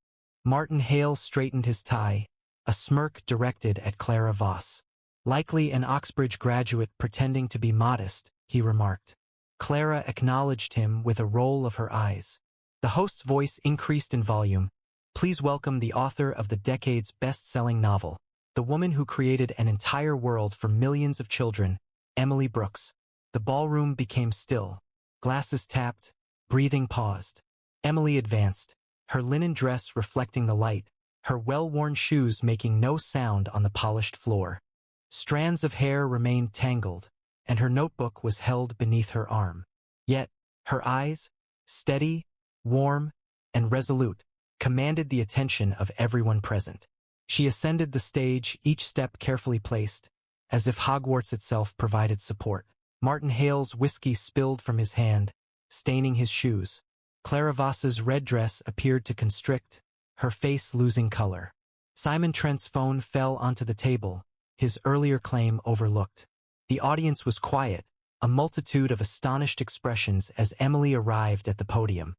Martin Hale straightened his tie, a smirk directed at Clara Voss. "Likely an Oxbridge graduate pretending to be modest," he remarked. Clara acknowledged him with a roll of her eyes. The host's voice increased in volume. "Please welcome the author of the decade's best-selling novel, the woman who created an entire world for millions of children, Emily Brooks." The ballroom became still. Glasses tapped, breathing paused. Emily advanced, her linen dress reflecting the light, her well-worn shoes making no sound on the polished floor. Strands of hair remained tangled, and her notebook was held beneath her arm. Yet, her eyes, steady, warm, and resolute, commanded the attention of everyone present. She ascended the stage, each step carefully placed, as if Hogwarts itself provided support. Martin Hale's whiskey spilled from his hand, staining his shoes. Clara Voss's red dress appeared to constrict, her face losing color. Simon Trent's phone fell onto the table, his earlier claim overlooked. The audience was quiet, a multitude of astonished expressions as Emily arrived at the podium.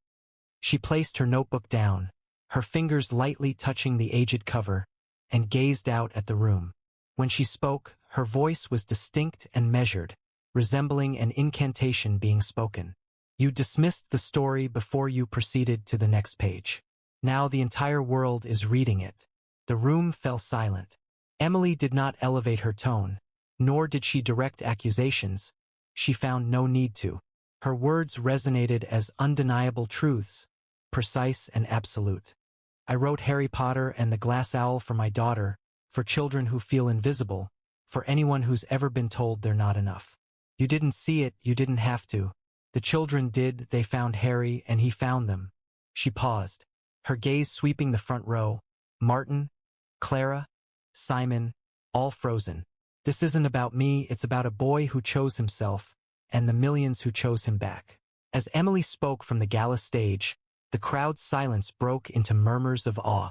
She placed her notebook down, her fingers lightly touching the aged cover, and gazed out at the room. When she spoke, her voice was distinct and measured, resembling an incantation being spoken. "You dismissed the story before you proceeded to the next page. Now the entire world is reading it." The room fell silent. Emily did not elevate her tone, nor did she direct accusations. She found no need to. Her words resonated as undeniable truths, precise and absolute. "I wrote Harry Potter and the Glass Owl for my daughter, for children who feel invisible, for anyone who's ever been told they're not enough. You didn't see it, you didn't have to. The children did, they found Harry and he found them." She paused, her gaze sweeping the front row. Martin, Clara, Simon, all frozen. "This isn't about me, it's about a boy who chose himself, and the millions who chose him back." As Emily spoke from the gala stage, the crowd's silence broke into murmurs of awe.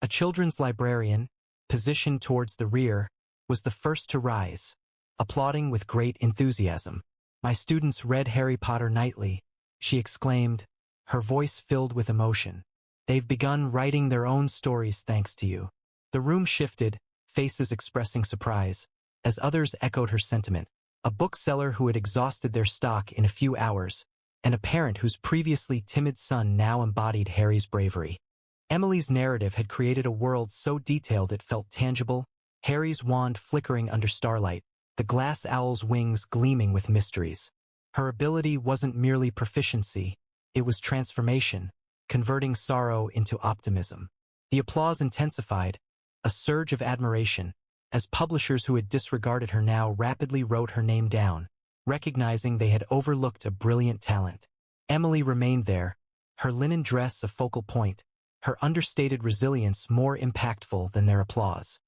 A children's librarian, positioned towards the rear, was the first to rise, applauding with great enthusiasm. "My students read Harry Potter nightly," she exclaimed, her voice filled with emotion. "They've begun writing their own stories thanks to you." The room shifted, faces expressing surprise, as others echoed her sentiment. A bookseller who had exhausted their stock in a few hours, and a parent whose previously timid son now embodied Harry's bravery. Emily's narrative had created a world so detailed it felt tangible, Harry's wand flickering under starlight, the glass owl's wings gleaming with mysteries. Her ability wasn't merely proficiency, it was transformation, converting sorrow into optimism. The applause intensified, a surge of admiration, as publishers who had disregarded her now rapidly wrote her name down, recognizing they had overlooked a brilliant talent. Emily remained there, her linen dress a focal point, her understated resilience more impactful than their applause.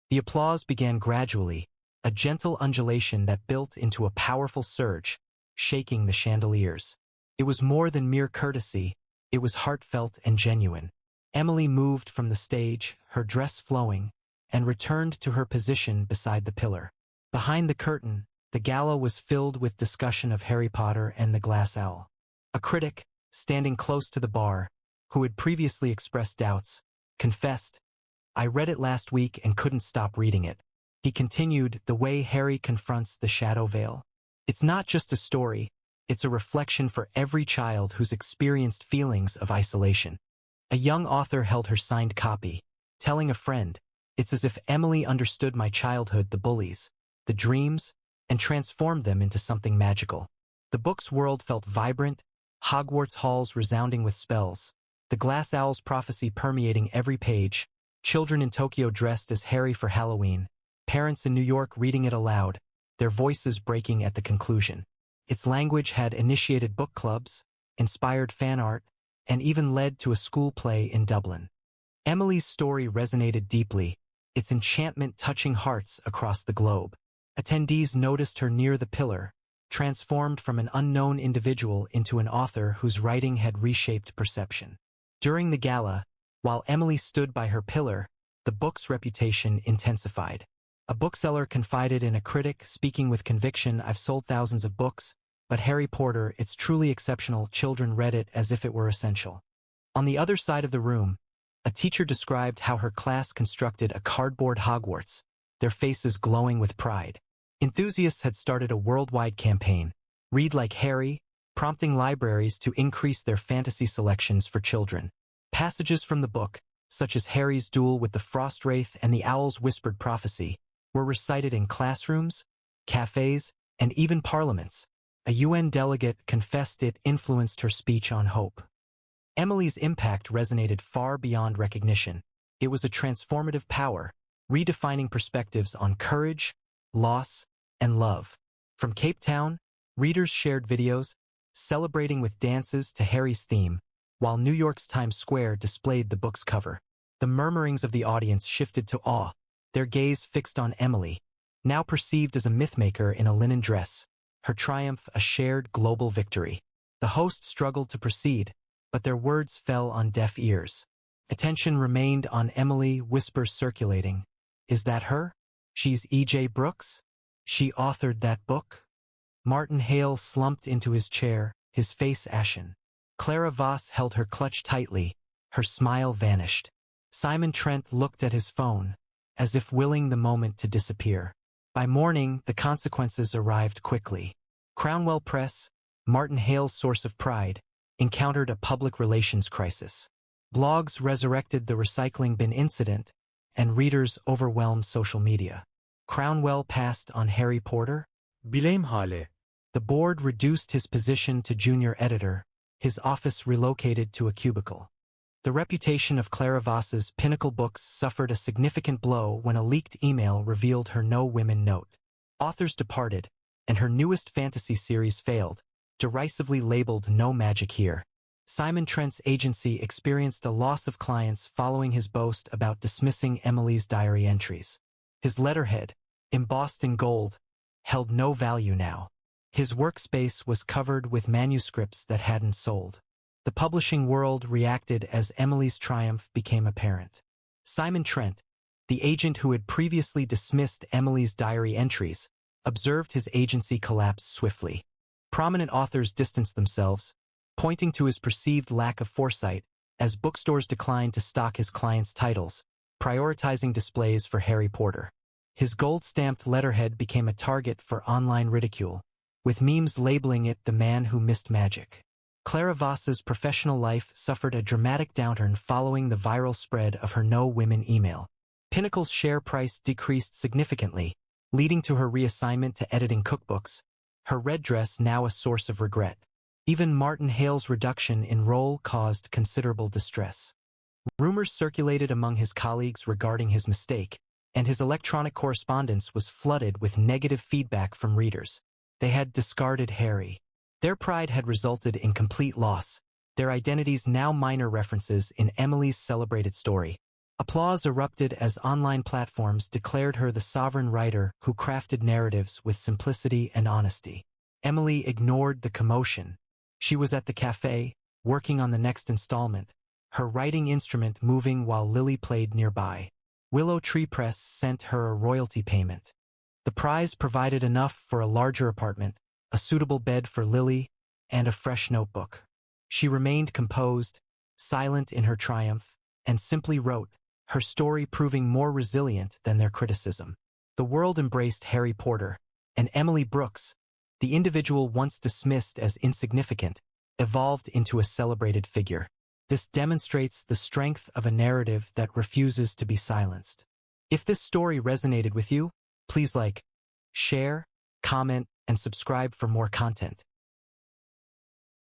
The applause began gradually, a gentle undulation that built into a powerful surge, shaking the chandeliers. It was more than mere courtesy, it was heartfelt and genuine. Emily moved from the stage, her dress flowing, and returned to her position beside the pillar. Behind the curtain, the gala was filled with discussion of Harry Potter and the Glass Owl. A critic, standing close to the bar, who had previously expressed doubts, confessed, "I read it last week and couldn't stop reading it." He continued, "The way Harry confronts the shadow veil. It's not just a story, It's a reflection for every child who's experienced feelings of isolation. A young author held her signed copy, telling a friend, "It's as if Emily understood my childhood, the bullies, the dreams, and transformed them into something magical." The book's world felt vibrant, Hogwarts halls resounding with spells, the glass owl's prophecy permeating every page, children in Tokyo dressed as Harry for Halloween, parents in New York reading it aloud, their voices breaking at the conclusion. Its language had initiated book clubs, inspired fan art, and even led to a school play in Dublin. Emily's story resonated deeply, its enchantment touching hearts across the globe. Attendees noticed her near the pillar, transformed from an unknown individual into an author whose writing had reshaped perception. During the gala, while Emily stood by her pillar, the book's reputation intensified. A bookseller confided in a critic, speaking with conviction, "I've sold thousands of books, but Harry Potter, it's truly exceptional. Children read it as if it were essential." On the other side of the room, a teacher described how her class constructed a cardboard Hogwarts, their faces glowing with pride. Enthusiasts had started a worldwide campaign, "Read Like Harry," prompting libraries to increase their fantasy selections for children. Passages from the book, such as Harry's duel with the Frost Wraith and the Owl's whispered prophecy, were recited in classrooms, cafes, and even parliaments. A UN delegate confessed it influenced her speech on hope. Emily's impact resonated far beyond recognition. It was a transformative power, redefining perspectives on courage, loss, and love. From Cape Town, readers shared videos, celebrating with dances to Harry's theme, while New York's Times Square displayed the book's cover. The murmurings of the audience shifted to awe, their gaze fixed on Emily, now perceived as a mythmaker in a linen dress, her triumph a shared global victory. The host struggled to proceed, but their words fell on deaf ears. Attention remained on Emily, whispers circulating. "Is that her? She's E.J. Brooks? She authored that book?" Martin Hale slumped into his chair, his face ashen. Clara Voss held her clutch tightly, her smile vanished. Simon Trent looked at his phone, as if willing the moment to disappear. By morning, the consequences arrived quickly. Crownwell Press, Martin Hale's source of pride, encountered a public relations crisis. Blogs resurrected the recycling bin incident, and readers overwhelmed social media. Crownwell passed on Harry Potter. Bileyim hale. The board reduced his position to junior editor, his office relocated to a cubicle. The reputation of Clara Voss's Pinnacle Books suffered a significant blow when a leaked email revealed her no women note. Authors departed, and her newest fantasy series failed, derisively labeled "No Magic Here." Simon Trent's agency experienced a loss of clients following his boast about dismissing Emily's diary entries. His letterhead, embossed in gold, held no value now. His workspace was covered with manuscripts that hadn't sold. The publishing world reacted as Emily's triumph became apparent. Simon Trent, the agent who had previously dismissed Emily's diary entries, observed his agency collapse swiftly. Prominent authors distanced themselves, pointing to his perceived lack of foresight, as bookstores declined to stock his clients' titles, prioritizing displays for Harry Potter. His gold-stamped letterhead became a target for online ridicule, with memes labeling it the man who missed magic. Clara Voss's professional life suffered a dramatic downturn following the viral spread of her no women email. Pinnacle's share price decreased significantly, leading to her reassignment to editing cookbooks, her red dress now a source of regret. Even Martin Hale's reduction in role caused considerable distress. Rumors circulated among his colleagues regarding his mistake, and his electronic correspondence was flooded with negative feedback from readers. They had discarded Harry. Their pride had resulted in complete loss, their identities now minor references in Emily's celebrated story. Applause erupted as online platforms declared her the sovereign writer who crafted narratives with simplicity and honesty. Emily ignored the commotion. She was at the cafe, working on the next installment, her writing instrument moving while Lily played nearby. Willow Tree Press sent her a royalty payment. The prize provided enough for a larger apartment, a suitable bed for Lily, and a fresh notebook. She remained composed, silent in her triumph, and simply wrote, her story proving more resilient than their criticism. The world embraced Harry Potter, and Emily Brooks, The individual once dismissed as insignificant evolved into a celebrated figure. This demonstrates the strength of a narrative that refuses to be silenced. If this story resonated with you, please like, share, comment, and subscribe for more content.